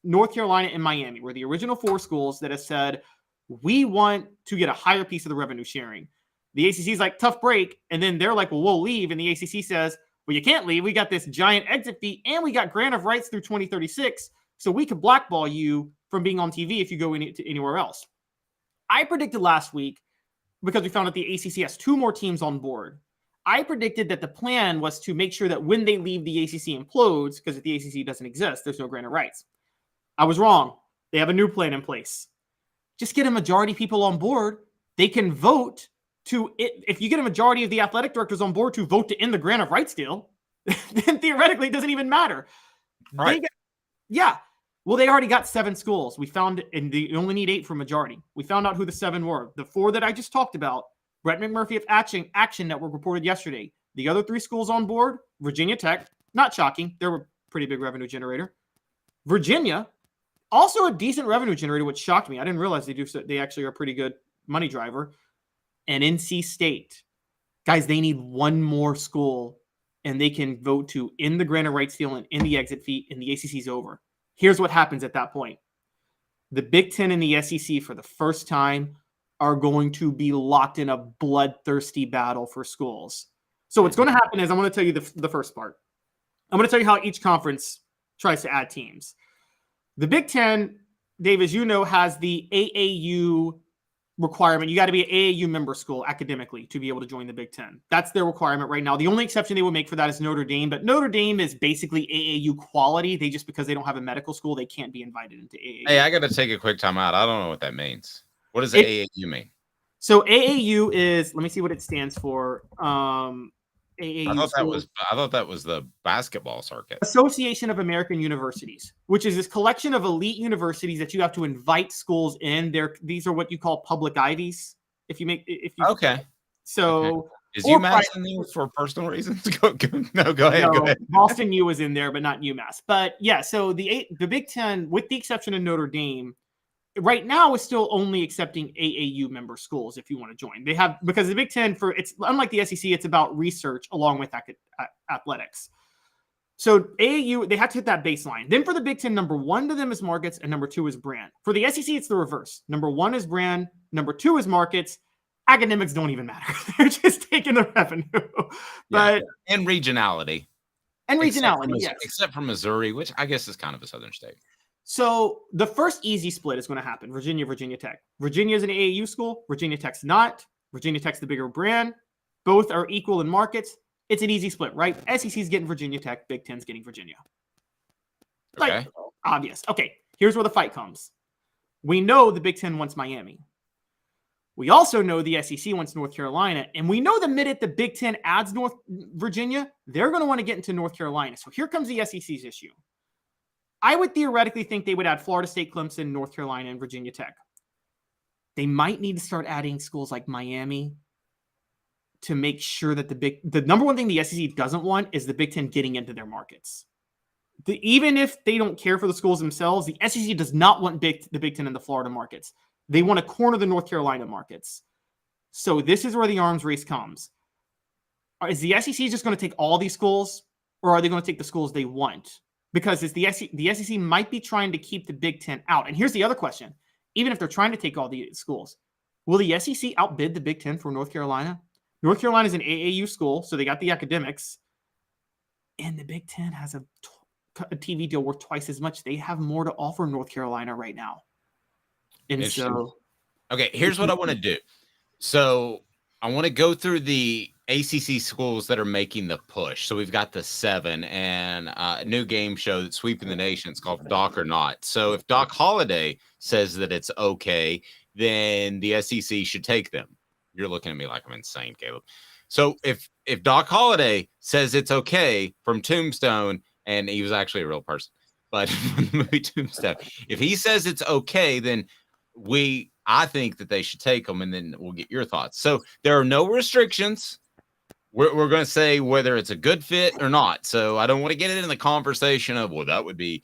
Speaker 4: North Carolina, and Miami were the original four schools that have said, we want to get a higher piece of the revenue sharing. The ACC is like, tough break. And then they're like, well, we'll leave. And the ACC says, well, you can't leave. We got this giant exit fee and we got grant of rights through 2036. So we could blackball you from being on TV if you go anywhere else. I predicted last week, because we found out the ACC has two more teams on board. I predicted that the plan was to make sure that when they leave, the ACC implodes, because if the ACC doesn't exist, there's no grant of rights. I was wrong. They have a new plan in place. Just get a majority of people on board. They can vote to it. If you get a majority of the athletic directors on board to vote to end the grant of rights deal, then theoretically it doesn't even matter.
Speaker 3: Right.
Speaker 4: Well, they already got 7 schools. We found, and you only need 8 for majority. We found out who the 7 were. The 4 that I just talked about, Brett McMurphy of Action Network reported yesterday. The other 3 schools on board, Virginia Tech, not shocking. They're a pretty big revenue generator. Virginia, also a decent revenue generator, which shocked me. I didn't realize they actually are a pretty good money driver. And NC State. Guys, they need 1 more school, and they can vote to end the grant of rights deal and end the exit fee, and the ACC's over. Here's what happens at that point. The Big Ten and the SEC, for the first time, are going to be locked in a bloodthirsty battle for schools. So what's going to happen is I'm going to tell you the first part. I'm going to tell you how each conference tries to add teams. The Big Ten, Dave, as you know, has the AAU requirement. You got to be an AAU member school academically to be able to join the Big Ten. That's their requirement right now. The only exception they will make for that is Notre Dame, but Notre Dame is basically AAU quality. Because they don't have a medical school, they can't be invited into AAU.
Speaker 3: Hey, I got to take a quick time out. I don't know what that means. What does AAU mean?
Speaker 4: So AAU is, let me see what it stands for. AAU.
Speaker 3: I thought that was the basketball circuit.
Speaker 4: Association of American Universities, which is this collection of elite universities that you have to invite schools in. These are what you call public Ivies.
Speaker 3: Okay.
Speaker 4: So
Speaker 3: okay. Is UMass in there for personal reasons? Go ahead.
Speaker 4: Boston U is in there, but not UMass. But yeah, so the Big Ten, with the exception of Notre Dame, right now is still only accepting AAU member schools if you want to join. They have, because the Big Ten, it's unlike the SEC, it's about research along with athletics. So AAU, they have to hit that baseline. Then for the Big Ten, number 1 to them is markets and number 2 is brand. For the SEC, it's the reverse. Number 1 is brand, number 2 is markets. Academics don't even matter. They're just taking the revenue. But
Speaker 3: and regionality.
Speaker 4: Yes.
Speaker 3: Except for Missouri, which I guess is kind of a southern state.
Speaker 4: So the first easy split is going to happen. Virginia Tech. Virginia is an AAU school. Virginia Tech's not. Virginia Tech's the bigger brand. Both are equal in markets. It's an easy split, right? SEC's getting Virginia Tech. Big Ten's getting Virginia.
Speaker 3: Okay.
Speaker 4: Obvious. Okay, here's where the fight comes. We know the Big Ten wants Miami. We also know the SEC wants North Carolina, and we know the minute the Big Ten adds North Virginia, they're going to want to get into North Carolina. So here comes the SEC's issue. I would theoretically think they would add Florida State, Clemson, North Carolina, and Virginia Tech. They might need to start adding schools like Miami to make sure that the number one thing the SEC doesn't want is the Big Ten getting into their markets. Even if they don't care for the schools themselves, the SEC does not want the Big Ten in the Florida markets. They want to corner the North Carolina markets. So this is where the arms race comes. Is the SEC just going to take all these schools, or are they going to take the schools they want? Because the SEC might be trying to keep the Big Ten out. And here's the other question. Even if they're trying to take all the schools, will the SEC outbid the Big Ten for North Carolina? North Carolina is an AAU school, so they got the academics. And the Big Ten has a TV deal worth twice as much. They have more to offer North Carolina right now. And so...
Speaker 3: Okay, here's what I want to do. So I want to go through the ACC schools that are making the push. So we've got the 7 and a new game show that's sweeping the nation. It's called Doc or Not. So if Doc Holliday says that it's okay, then the SEC should take them. You're looking at me like I'm insane, Caleb. So if Doc Holliday says it's okay from Tombstone, and he was actually a real person, but from the movie Tombstone, if he says it's okay, then I think that they should take them, and then we'll get your thoughts. So there are no restrictions. We're going to say whether it's a good fit or not. So I don't want to get it in the conversation of, well, that would be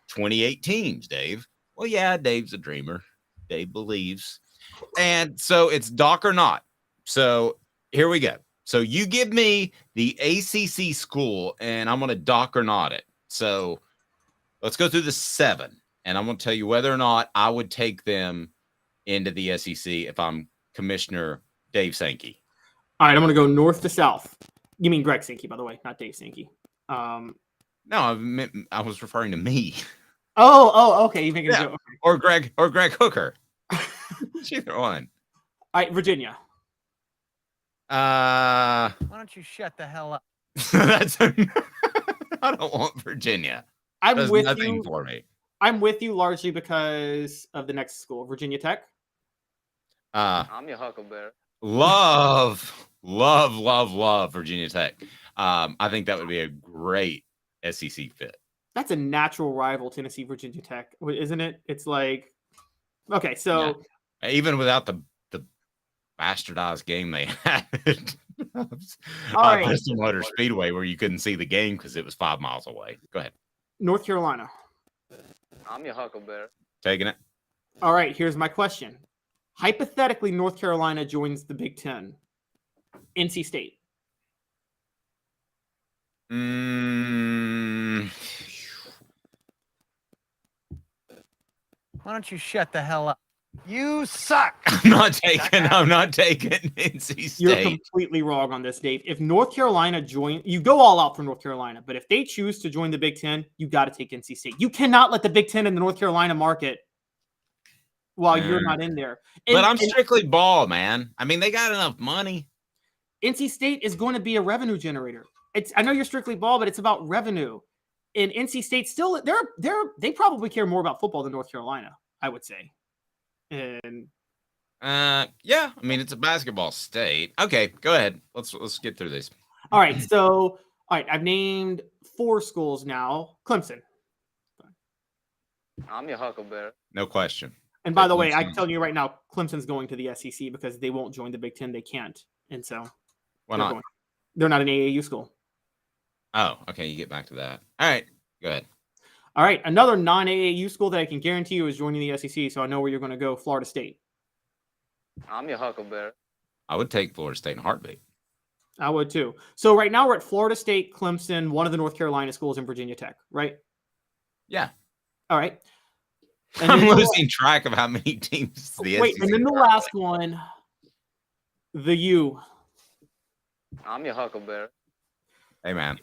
Speaker 3: 28 teams, Dave. Well, yeah, Dave's a dreamer. Dave believes. And so it's Doc or Not. So here we go. So you give me the ACC school, and I'm going to Doc or Not it. So let's go through the 7, and I'm going to tell you whether or not I would take them into the SEC if I'm Commissioner Dave Sankey.
Speaker 4: All right, I'm going to go north to south. You mean Greg Sankey, by the way, not Dave Sankey.
Speaker 3: No, I was referring to me.
Speaker 4: Oh, okay. You making a joke? Okay.
Speaker 3: Or Greg Hooker. Either one.
Speaker 4: All right, Virginia.
Speaker 13: Why don't you shut the hell up?
Speaker 3: I don't want Virginia.
Speaker 4: I'm with
Speaker 3: nothing
Speaker 4: you.
Speaker 3: For me.
Speaker 4: I'm with you largely because of the next school, Virginia Tech.
Speaker 13: I'm your huckleberry.
Speaker 3: Love Virginia Tech. I think that would be a great SEC fit.
Speaker 4: That's a natural rival, Tennessee, Virginia Tech, isn't it? It's like, okay, so
Speaker 3: yeah. Even without the bastardized game they had
Speaker 4: right.
Speaker 3: Bristol Motor Speedway, where you couldn't see the game because it was 5 miles away. Go ahead.
Speaker 4: North Carolina.
Speaker 13: I'm your huckleberry.
Speaker 3: Taking it.
Speaker 4: All right, here's my question. Hypothetically, North Carolina joins the Big Ten. NC State.
Speaker 13: Why don't you shut the hell up? You suck.
Speaker 3: I'm not taking NC State.
Speaker 4: You're completely wrong on this, Dave. If North Carolina you go all out for North Carolina, but if they choose to join the Big Ten, you got to take NC State. You cannot let the Big Ten in the North Carolina market while you're not in there.
Speaker 3: But I'm strictly ball, man. I mean, they got enough money.
Speaker 4: NC State is going to be a revenue generator. I know you're strictly ball, but it's about revenue. And NC State still, they probably care more about football than North Carolina, I would say. And
Speaker 3: yeah, I mean, it's a basketball state. Okay, go ahead. Let's get through this.
Speaker 4: All right, so I've named 4 schools now. Clemson.
Speaker 13: I'm your huckleberry.
Speaker 3: No question.
Speaker 4: And by the way, I'm telling you right now, Clemson's going to the SEC because they won't join the Big Ten. They can't. And so
Speaker 3: why not?
Speaker 4: They're not an AAU school.
Speaker 3: Oh, okay. You get back to that. All right, go ahead.
Speaker 4: All right, another non-AAU school that I can guarantee you is joining the SEC, so I know where you're going to go, Florida State.
Speaker 13: I'm your huckleberry.
Speaker 3: I would take Florida State in a heartbeat.
Speaker 4: I would too. So right now we're at Florida State, Clemson, one of the North Carolina schools, and Virginia Tech, right?
Speaker 3: Yeah.
Speaker 4: All right.
Speaker 3: And I'm losing track of how many teams the
Speaker 4: SEC. And then the last one, the U.
Speaker 13: I'm your huckleberry.
Speaker 3: Hey, man.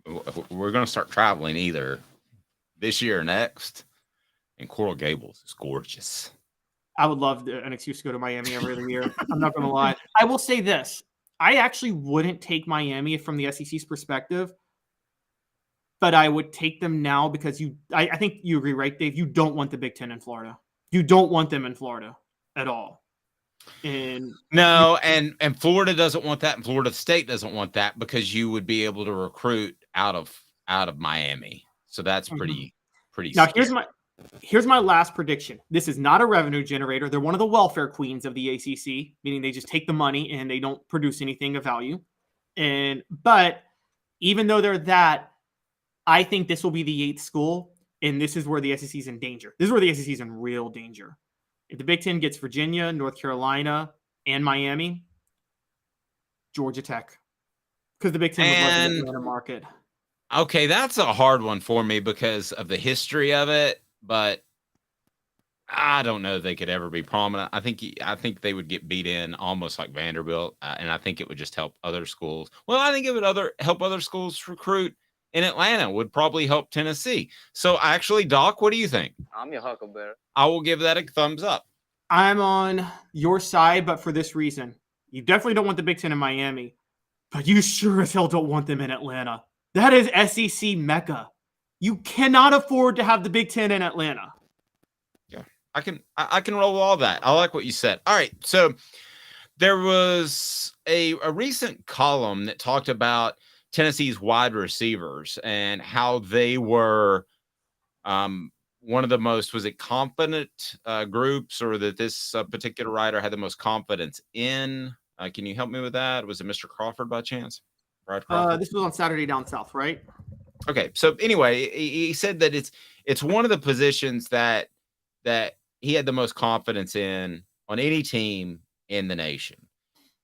Speaker 3: We're going to start traveling either this year or next, and Coral Gables is gorgeous.
Speaker 4: I would love an excuse to go to Miami every other year. I'm not going to lie. I will say this. I actually wouldn't take Miami from the SEC's perspective, but I would take them now because I think you agree, right, Dave? You don't want the Big Ten in Florida. You don't want them in Florida at all. And
Speaker 3: No, and Florida doesn't want that, and Florida State doesn't want that because you would be able to recruit out of Miami. So that's pretty
Speaker 4: now
Speaker 3: scary.
Speaker 4: here's my last prediction. This is not a revenue generator. They're one of the welfare queens of the ACC, meaning they just take the money and they don't produce anything of value. But even though they're that, I think this will be the 8th school, and this is where the SEC is in danger. This is where the SEC is in real danger. If the Big Ten gets Virginia, North Carolina, and Miami, Georgia Tech, because the Big Ten would love the Atlanta market.
Speaker 3: Okay, that's a hard one for me because of the history of it, but I don't know if they could ever be prominent. I think they would get beat in almost like Vanderbilt, and I think it would just help other schools. Well, I think it would help other schools recruit in Atlanta. Would probably help Tennessee. So actually, Doc, what do you think?
Speaker 13: I'm your huckleberry.
Speaker 3: I will give that a thumbs up.
Speaker 4: I'm on your side, but for this reason. You definitely don't want the Big Ten in Miami, but you sure as hell don't want them in Atlanta. That is SEC Mecca. You cannot afford to have the Big Ten in Atlanta.
Speaker 3: Yeah, I can roll all that. I like what you said. All right, so there was a recent column that talked about Tennessee's wide receivers and how they were one of the most, was it confident groups, or that this particular writer had the most confidence in? Can you help me with that? Was it Mr. Crawford by chance?
Speaker 4: This was on Saturday Down South, right?
Speaker 3: Okay, so anyway, he said that it's one of the positions that he had the most confidence in on any team in the nation.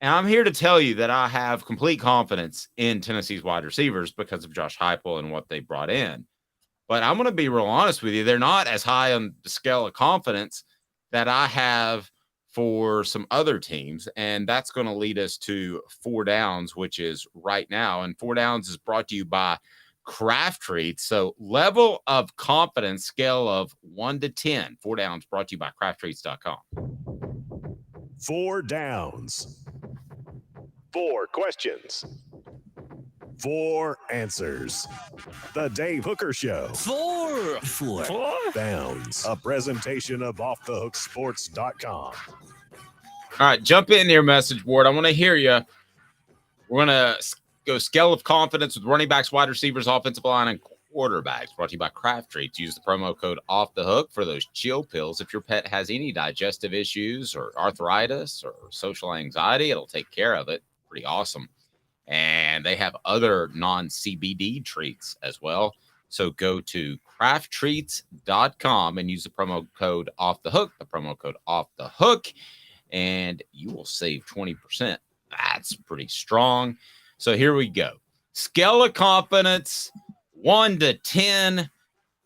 Speaker 3: And I'm here to tell you that I have complete confidence in Tennessee's wide receivers because of Josh Heupel and what they brought in. But I'm going to be real honest with you. They're not as high on the scale of confidence that I have for some other teams. And that's going to lead us to 4 Downs, which is right now. And 4 Downs is brought to you by Craft Treats. So level of confidence, scale of 1 to 10. 4 Downs brought to you by crafttreats.com.
Speaker 1: 4 Downs. 4 questions. 4 answers. The Dave Hooker Show.
Speaker 14: 4
Speaker 1: Downs. A presentation of offthehooksports.com.
Speaker 3: All right, jump in your message board. I want to hear you. We're going to go scale of confidence with running backs, wide receivers, offensive line, and quarterbacks. Brought to you by Craft Treats. Use the promo code OFFTHEHOOK for those chill pills. If your pet has any digestive issues or arthritis or social anxiety, it'll take care of it. Pretty awesome. And they have other non-CBD treats as well. So go to crafttreats.com and use the promo code OFFTHEHOOK, the promo code OFFTHEHOOK, and you will save 20%. That's pretty strong. So here we go. Scale of confidence, 1 to 10.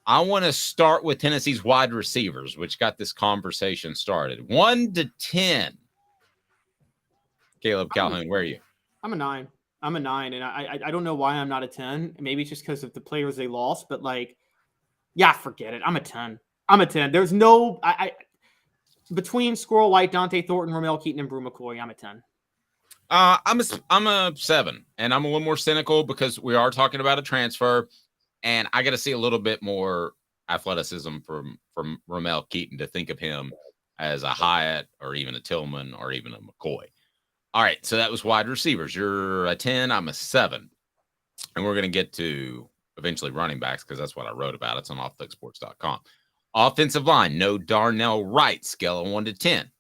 Speaker 3: I want to start with Tennessee's wide receivers, which got this conversation started. 1 to 10. Caleb Calhoun, where are you?
Speaker 4: I'm a 9. I'm a 9, and I don't know why I'm not a 10. Maybe it's just because of the players they lost, but forget it. I'm a 10. I'm a 10. There's no between Squirrel White, Dante Thornton, Ramel Keaton, and Brew McCoy. I'm a 10.
Speaker 3: I'm a 7, and I'm a little more cynical because we are talking about a transfer, and I got to see a little bit more athleticism from Ramel Keaton to think of him as a Hyatt or even a Tillman or even a McCoy. All right, so that was wide receivers. You're a 10, I'm a 7. And we're going to get to eventually running backs because that's what I wrote about. It's on offthehooksports.com. Offensive line, no Darnell Wright, scale of 1 to 10.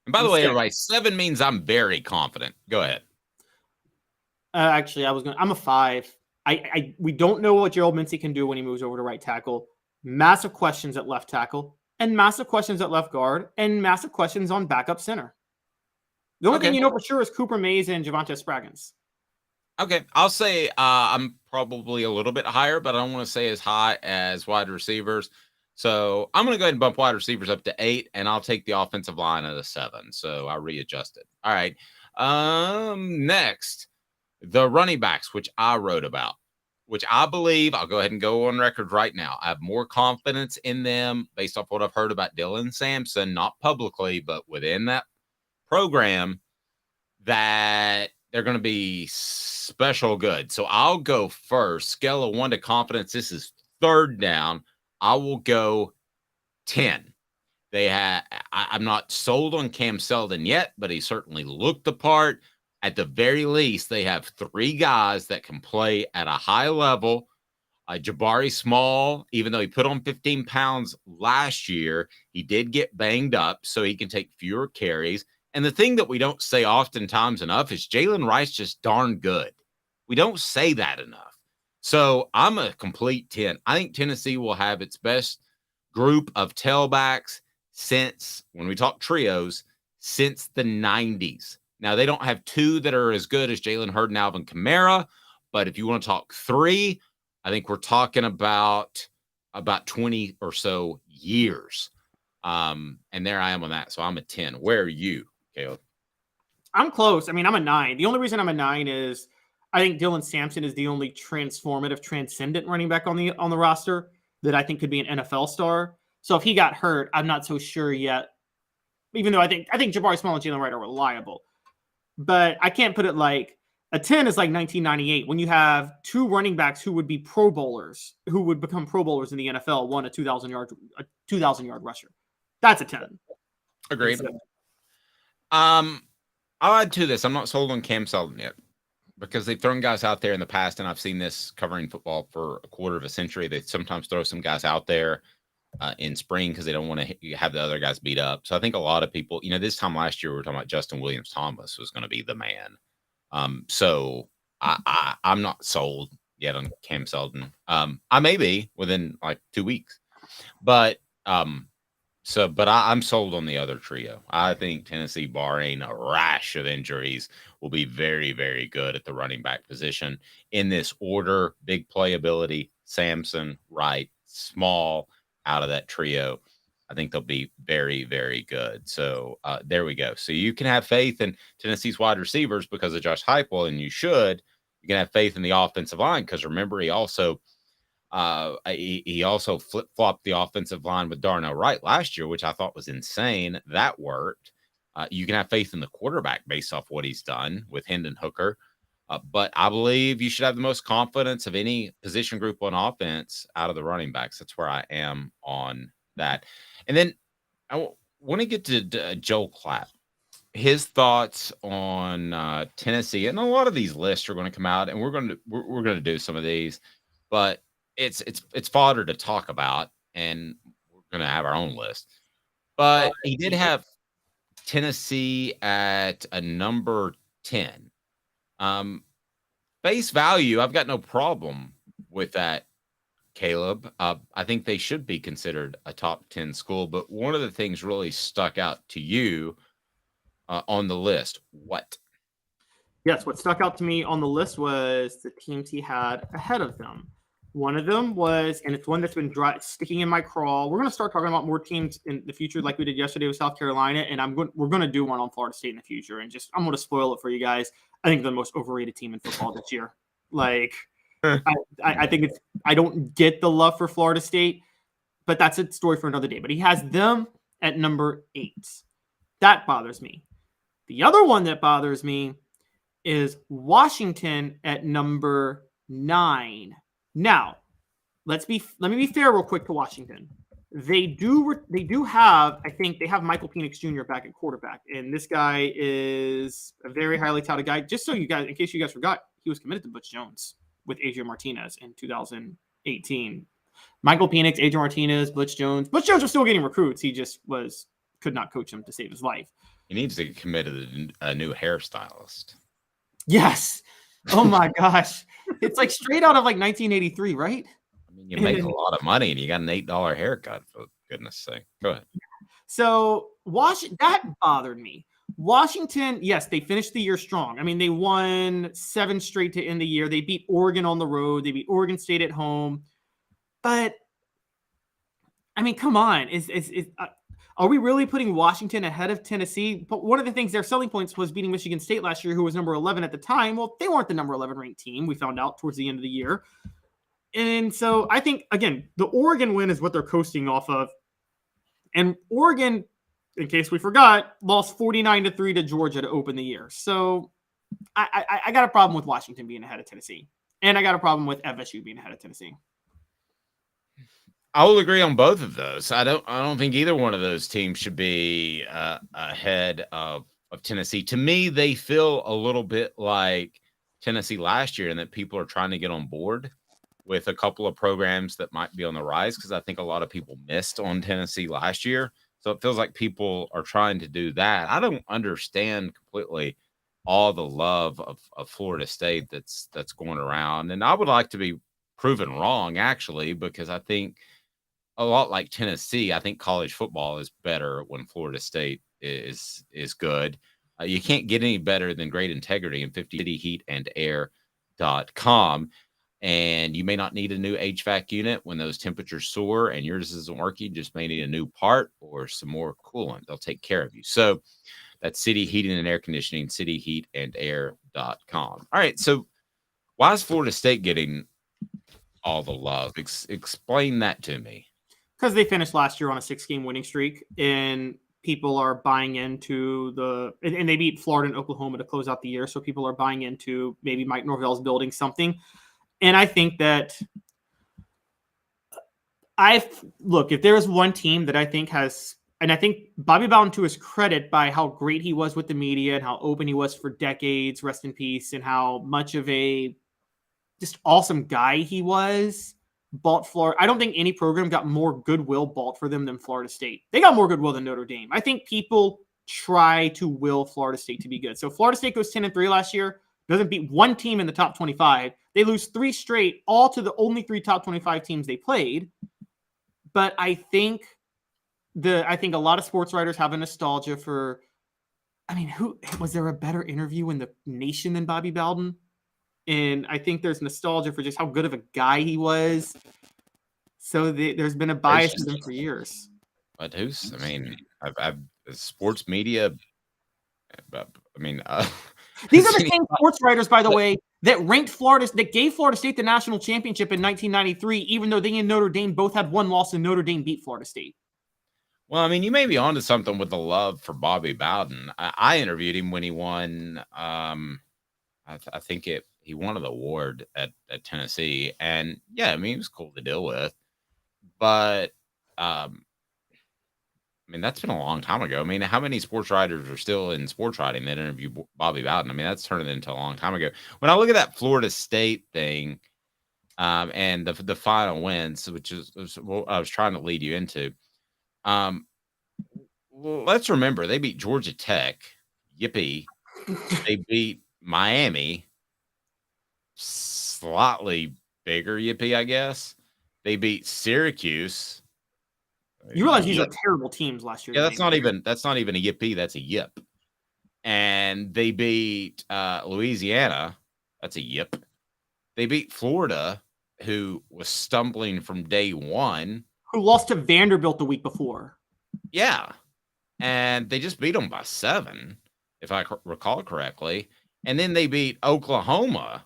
Speaker 3: And by the way, everybody, 7 means I'm very confident. Go ahead.
Speaker 4: Actually, I'm a 5. We don't know what Gerald Mincy can do when he moves over to right tackle. Massive questions at left tackle, and massive questions at left guard, and massive questions on backup center. The only thing you know for sure is Cooper Mays and Javonte Spraggins.
Speaker 3: Okay, I'll say I'm probably a little bit higher, but I don't want to say as high as wide receivers. So I'm going to go ahead and bump wide receivers up to 8, and I'll take the offensive line at a 7. So I readjusted. All right. Next, the running backs, which I wrote about, which I believe, I'll go ahead and go on record right now. I have more confidence in them based off what I've heard about Dylan Sampson, not publicly, but within that program, that they're going to be special good. So I'll go first. Scale of 1 to confidence. This is 3rd down. I will go 10. I'm not sold on Cam Seldon yet, but he certainly looked the part. At the very least, they have 3 guys that can play at a high level. Jabari Small, even though he put on 15 pounds last year, he did get banged up, so he can take fewer carries. And the thing that we don't say oftentimes enough is Jalen Rice just darn good. We don't say that enough. So I'm a complete 10. I think Tennessee will have its best group of tailbacks since, when we talk trios, since the 90s. Now, they don't have 2 that are as good as Jalen Hurd and Alvin Kamara, but if you want to talk 3, I think we're talking about 20 or so years. And there I am on that. So I'm a 10. Where are you, Caleb?
Speaker 4: I'm close. I mean, I'm a 9. The only reason I'm a 9 is I think Dylan Sampson is the only transformative, transcendent running back on the roster that I think could be an NFL star. So if he got hurt, I'm not so sure yet. Even though I think Jabari Small and Jalen Wright are reliable. But I can't put it like a 10 is like 1998 when you have 2 running backs who would be Pro Bowlers, who would become Pro Bowlers in the NFL, one a 2,000-yard rusher. That's a 10.
Speaker 3: Agreed. I'll add to this. I'm not sold on Cam Seldon yet because they've thrown guys out there in the past, and I've seen this covering football for a quarter of a century. They sometimes throw some guys out there in spring because they don't want to have the other guys beat up. So I think a lot of people, this time last year, we were talking about Justin Williams-Thomas was going to be the man. So I'm not sold yet on Cam Seldon. I may be within like 2 weeks, but I'm sold on the other trio. I think Tennessee, barring a rash of injuries, will be very, very good at the running back position in this order. Big playability, Sampson, Wright, Small, out of that trio. I think they'll be very, very good. So there we go. So you can have faith in Tennessee's wide receivers because of Josh Heupel, and you should. You can have faith in the offensive line because remember he also flip-flopped the offensive line with Darnell Wright last year, which I thought was insane. That worked. You can have faith in the quarterback based off what he's done with Hendon Hooker. But I believe you should have the most confidence of any position group on offense out of the running backs. That's where I am on that. And then I want to get to Joel Clapp. His thoughts on Tennessee, and a lot of these lists are going to come out, and we're going to do some of these, but it's fodder to talk about, and we're going to have our own list. But he did have Tennessee at a number 10. Face value, I've got no problem with that, Caleb. I think they should be considered a top 10 school, but one of the things really stuck out to you on the list. What?
Speaker 4: Yes, what stuck out to me on the list was the teams he had ahead of them. One of them was, and it's one that's been sticking in my craw. We're going to start talking about more teams in the future, like we did yesterday with South Carolina, and we're going to do one on Florida State in the future. And I'm going to spoil it for you guys. I think they're the most overrated team in football this year. Like, I think I don't get the love for Florida State, but that's a story for another day. But he has them at number 8. That bothers me. The other one that bothers me is Washington at number 9. Now, let me be fair real quick to Washington. They do have, I think they have Michael Penix Jr. back at quarterback, and this guy is a very highly touted guy. Just so you guys, in case you guys forgot, he was committed to Butch Jones with Adrian Martinez in 2018. Michael Penix, Adrian Martinez, Butch Jones. Butch Jones was still getting recruits. He just could not coach him to save his life.
Speaker 3: He needs to get committed to a new hairstylist.
Speaker 4: Yes. Oh my gosh. It's like straight out of like 1983, right?
Speaker 3: I mean, you make a lot of money and you got an $8 haircut, for goodness sake. Go ahead.
Speaker 4: So that bothered me. Washington, yes, they finished the year strong. I mean, they won 7 straight to end the year. They beat Oregon on the road. They beat Oregon State at home. But I mean, come on. Are we really putting Washington ahead of Tennessee? But one of the things, their selling points was beating Michigan State last year, who was number 11 at the time. Well, they weren't the number 11 ranked team. We found out towards the end of the year. And so I think, again, the Oregon win is what they're coasting off of. And Oregon, in case we forgot, lost 49-3 to Georgia to open the year. So I got a problem with Washington being ahead of Tennessee. And I got a problem with FSU being ahead of Tennessee.
Speaker 3: I will agree on both of those. I don't think either one of those teams should be ahead of Tennessee. To me, they feel a little bit like Tennessee last year, and that people are trying to get on board with a couple of programs that might be on the rise, because I think a lot of people missed on Tennessee last year. So it feels like people are trying to do that. I don't understand completely all the love of Florida State that's going around, and I would like to be proven wrong, actually, because I think a lot like Tennessee, I think college football is better when Florida State is good. You can't get any better than great integrity in 50cityheatandair.com. And you may not need a new HVAC unit when those temperatures soar and yours isn't working. Just may need a new part or some more coolant. They'll take care of you. So that's City Heating and Air Conditioning, cityheatandair.com. All right. So why is Florida State getting all the love? Explain that to me.
Speaker 4: Because they finished last year on a 6-game winning streak, and people are buying into and they beat Florida and Oklahoma to close out the year. So people are buying into maybe Mike Norvell's building something. And I think that if there is one team that I think has, and I think Bobby Bowden, to his credit, by how great he was with the media and how open he was for decades, rest in peace, and how much of a just awesome guy he was, bought Florida. I don't think any program got more goodwill bought for them than Florida State. They got more goodwill than Notre Dame. I think people try to will Florida State to be good. So Florida State goes 10-3 last year, doesn't beat one team in the top 25. They lose 3 straight, all to the only 3 top 25 teams they played. But I think a lot of sports writers have a nostalgia for, who was there a better interview in the nation than Bobby Bowden? And I think there's nostalgia for just how good of a guy he was. So there's been a bias with him for years.
Speaker 3: But I've sports media.
Speaker 4: These are the same sports writers, by the way, that gave Florida State the national championship in 1993, even though they and Notre Dame both had one loss and Notre Dame beat Florida State.
Speaker 3: Well, you may be onto something with the love for Bobby Bowden. I interviewed him when he won. I think he won an award at Tennessee, and yeah, he was cool to deal with. But that's been a long time ago. How many sports writers are still in sports writing that interview Bobby Bowden? That's turned into a long time ago. When I look at that Florida State thing, and the final wins, which is what I was trying to lead you into. Let's remember they beat Georgia Tech. Yippee! They beat Miami. Slightly bigger yippee, I guess. They beat Syracuse.
Speaker 4: You realize these are terrible teams last year.
Speaker 3: Yeah, that's not even a yippee, that's a yip. And they beat Louisiana. That's a yip. They beat Florida, who was stumbling from day one.
Speaker 4: Who lost to Vanderbilt the week before.
Speaker 3: Yeah. And they just beat them by 7, if I recall correctly. And then they beat Oklahoma,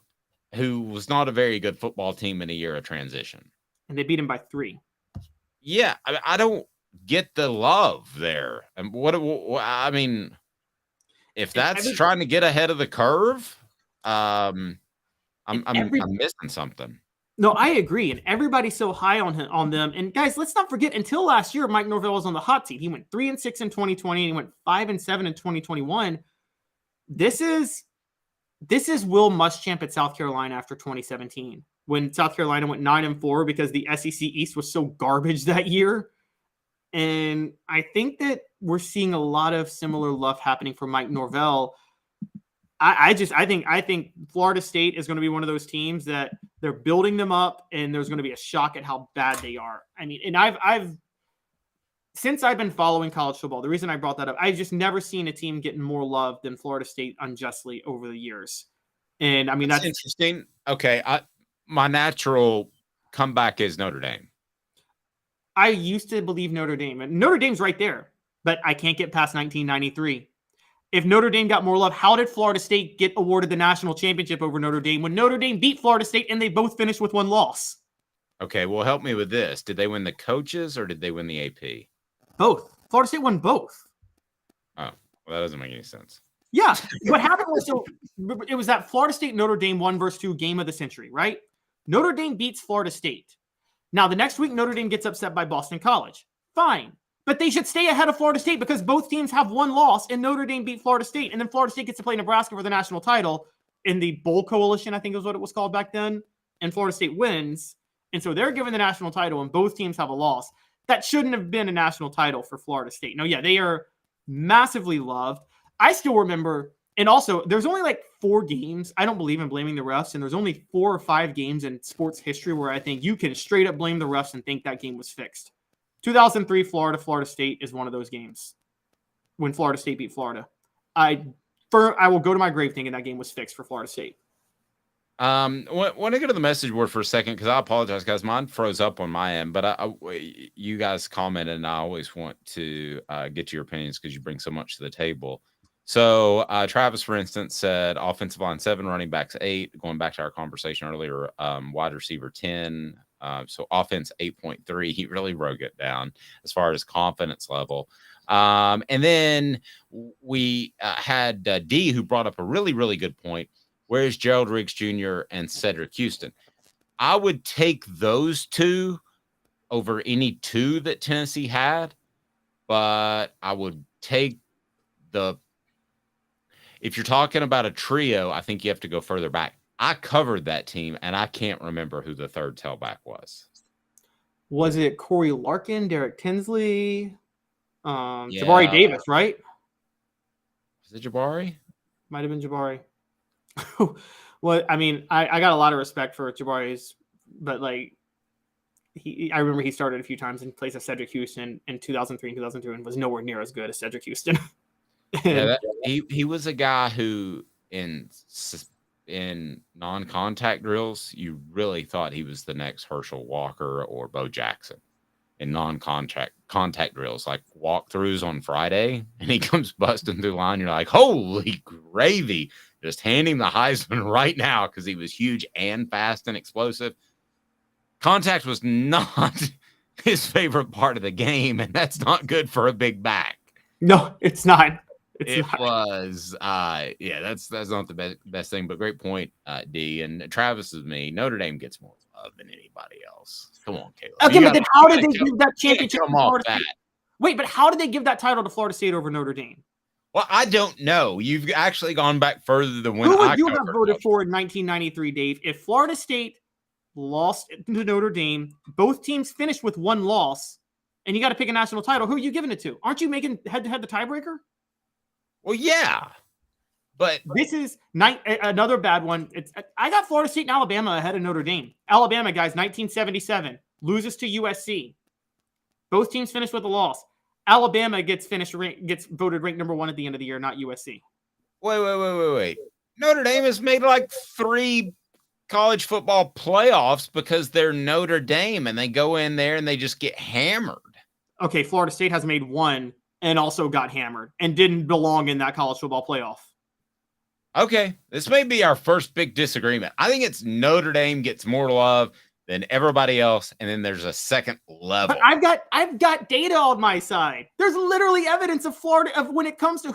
Speaker 3: who was not a very good football team in a year of transition.
Speaker 4: And they beat him by 3.
Speaker 3: Yeah, I don't get the love there. And if that's trying to get ahead of the curve, I'm missing something.
Speaker 4: No, I agree. And everybody's so high on them. And guys, let's not forget, until last year, Mike Norvell was on the hot seat. He went 3-6 in 2020, and he went 5-7 in 2021. This is Will Muschamp at South Carolina after 2017, when South Carolina went 9-4 because the SEC East was so garbage that year. And I think that we're seeing a lot of similar love happening for Mike Norvell. I think Florida State is going to be one of those teams that they're building them up, and there's going to be a shock at how bad they are. And I've since I've been following college football, the reason I brought that up, I've just never seen a team getting more love than Florida State unjustly over the years. And that's
Speaker 3: interesting. Okay, my natural comeback is Notre Dame.
Speaker 4: I used to believe Notre Dame, and Notre Dame's right there, but I can't get past 1993. If Notre Dame got more love, how did Florida State get awarded the national championship over Notre Dame when Notre Dame beat Florida State and they both finished with 1 loss?
Speaker 3: Okay, well, help me with this. Did they win the coaches or did they win the AP?
Speaker 4: Both. Florida State won both.
Speaker 3: Oh, well, that doesn't make any sense.
Speaker 4: Yeah. What happened was, it was that Florida State Notre Dame 1 versus 2 game of the century, right? Notre Dame beats Florida State. Now, the next week, Notre Dame gets upset by Boston College. Fine. But they should stay ahead of Florida State because both teams have one loss and Notre Dame beat Florida State. And then Florida State gets to play Nebraska for the national title in the Bowl Coalition, I think is what it was called back then. And Florida State wins. And so they're given the national title and both teams have a loss. That shouldn't have been a national title for Florida State. No, yeah, they are massively loved. I still remember, and also there's only like 4 games. I don't believe in blaming the refs. And there's only 4 or 5 games in sports history where I think you can straight up blame the refs and think that game was fixed. 2003 Florida State is one of those games when Florida State beat Florida. I will go to my grave thinking that game was fixed for Florida State.
Speaker 3: Want to go to the message board for a second because I apologize, guys. Mine froze up on my end, but you guys commented, and I always want to get your opinions because you bring so much to the table. So Travis, for instance, said offensive line 7, running backs 8. Going back to our conversation earlier, wide receiver 10. So offense 8.3. He really broke it down as far as confidence level. And then we had D, who brought up a really, really good point. Where's Gerald Riggs Jr. and Cedric Houston? I would take those 2 over any 2 that Tennessee had, but I would take if you're talking about a trio, I think you have to go further back. I covered that team, and I can't remember who the third tailback was.
Speaker 4: Was it Corey Larkin, Derek Tinsley, Jabari Davis, right?
Speaker 3: Is it Jabari?
Speaker 4: Might have been Jabari. Well, I mean, I got a lot of respect for Jabari's, but like I remember he started a few times in place of Cedric Houston in 2003 and 2002 and was nowhere near as good as Cedric Houston.
Speaker 3: He was a guy who in non-contact drills, you really thought he was the next Herschel Walker or Bo Jackson. In contact drills, like walkthroughs on Friday, and he comes busting through line. You're like, holy gravy, just handing the Heisman right now because he was huge and fast and explosive. Contact was not his favorite part of the game, and that's not good for a big back.
Speaker 4: No, it's not.
Speaker 3: Was that's not the best thing, but great point, D. And Travis is me. Notre Dame gets more love than anybody else. Come on, Caleb.
Speaker 4: Okay, but then how did they give that championship to Florida
Speaker 3: State?
Speaker 4: Wait, but how did they give that title to Florida State over Notre Dame?
Speaker 3: Well, I don't know. You've actually gone back further than when
Speaker 4: Who would you have voted for in 1993, Dave? If Florida State lost to Notre Dame, both teams finished with 1 loss, and you got to pick a national title, who are you giving it to? Aren't you making head-to-head the tiebreaker?
Speaker 3: Well, yeah. But
Speaker 4: this is another bad one. I got Florida State and Alabama ahead of Notre Dame. Alabama, guys, 1977, loses to USC. Both teams finished with a loss. Alabama gets voted ranked number 1 at the end of the year, not USC.
Speaker 3: Wait. Notre Dame has made like 3 college football playoffs because they're Notre Dame, and they go in there and they just get hammered.
Speaker 4: Okay, Florida State has made 1 and also got hammered and didn't belong in that college football playoff.
Speaker 3: Okay, this may be our first big disagreement. I think it's Notre Dame gets more love than everybody else, and then there's a second level.
Speaker 4: But I've got data on my side. There's literally evidence of Florida of when it comes to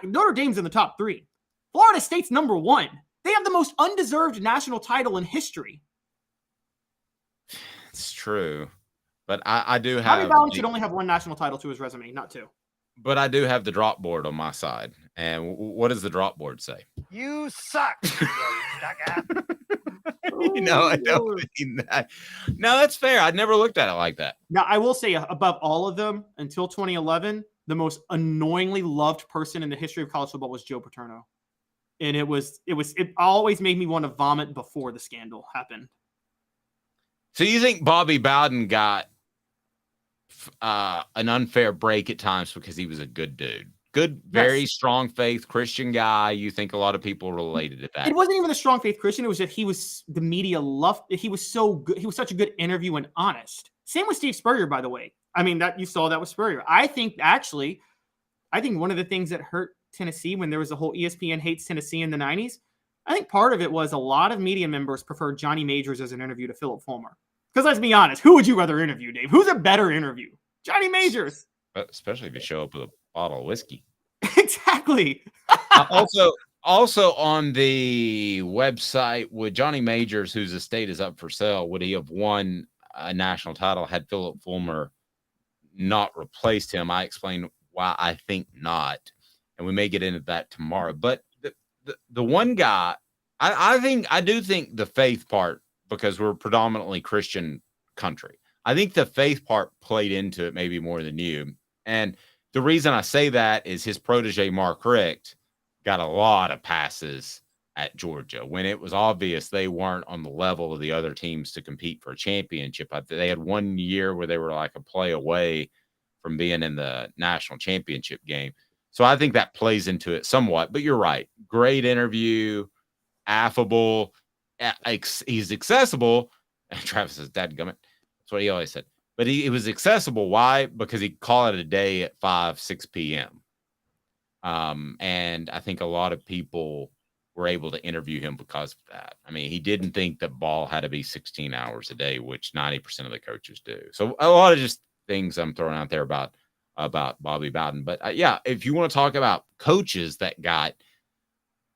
Speaker 4: Notre Dame's in the top 3. Florida State's number 1. They have the most undeserved national title in history.
Speaker 3: It's true, but I do have.
Speaker 4: Bobby Bowden should only have 1 national title to his resume, not 2.
Speaker 3: But I do have the drop board on my side. And what does the drop board say?
Speaker 13: You suck.
Speaker 3: No, I don't mean that. No, that's fair. I'd never looked at it like that.
Speaker 4: Now, I will say above all of them, until 2011, the most annoyingly loved person in the history of college football was Joe Paterno. And it always made me want to vomit before the scandal happened.
Speaker 3: So you think Bobby Bowden got an unfair break at times because he was a good dude? Good, very strong faith Christian guy. You think a lot of people related to that?
Speaker 4: It wasn't even a strong faith Christian. It was that the media loved. He was so good. He was such a good interview and honest. Same with Steve Spurrier, by the way. I mean, that you saw that with Spurrier. I think one of the things that hurt Tennessee when there was the whole ESPN hates Tennessee in the 90s, I think part of it was a lot of media members preferred Johnny Majors as an interview to Philip Fulmer. Because let's be honest, who would you rather interview, Dave? Who's a better interview? Johnny Majors.
Speaker 3: Especially if you show up with a bottle of whiskey.
Speaker 4: Exactly.
Speaker 3: Also on the website, would Johnny Majors, whose estate is up for sale, would he have won a national title had Philip Fulmer not replaced him. I explained why I think not, and we may get into that tomorrow. But the one guy, I do think the faith part, because we're predominantly Christian country, I think the faith part played into it maybe more than you. And the reason I say that is his protege, Mark Richt, got a lot of passes at Georgia when it was obvious they weren't on the level of the other teams to compete for a championship. They had 1 year where they were like a play away from being in the national championship game. So I think that plays into it somewhat, but you're right. Great interview, affable. He's accessible. Travis says, "Dadgummit." That's what he always said. But he was accessible. Why? Because he called it a day at 6 p.m. And I think a lot of people were able to interview him because of that. I mean, he didn't think that ball had to be 16 hours a day, which 90% of the coaches do. So a lot of just things I'm throwing out there about Bobby Bowden. But yeah, if you want to talk about coaches that got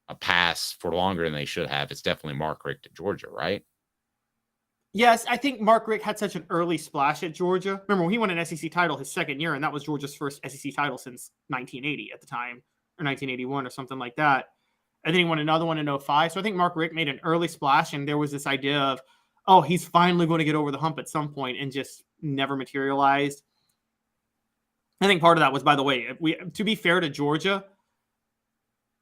Speaker 3: a pass for longer than they should have, it's definitely Mark Richt at Georgia, right?
Speaker 4: Yes, I think Mark Richt had such an early splash at Georgia. Remember, when he won an SEC title his second year, and that was Georgia's first SEC title since 1980 at the time, or 1981 or something like that. And then he won another one in 2005. So I think Mark Richt made an early splash, and there was this idea of, oh, he's finally going to get over the hump at some point, and just never materialized. I think part of that was, by the way, to be fair to Georgia,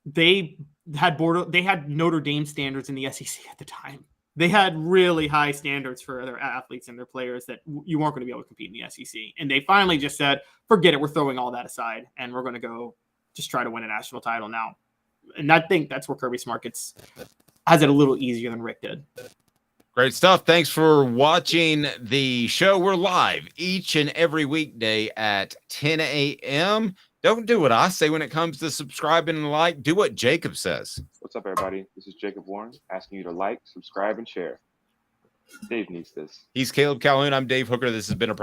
Speaker 4: they had Notre Dame standards in the SEC at the time. They had really high standards for their athletes and their players that you weren't going to be able to compete in the SEC. And they finally just said, forget it. We're throwing all that aside, and we're going to go just try to win a national title now. And I think that's where Kirby Smart has it a little easier than Rick did.
Speaker 3: Great stuff. Thanks for watching the show. We're live each and every weekday at 10 a.m. Don't do what I say when it comes to subscribing and like. Do what Jacob says.
Speaker 6: What's up, everybody? This is Jacob Warren asking you to like, subscribe, and share. Dave needs this.
Speaker 3: He's Caleb Calhoun. I'm Dave Hooker. This has been a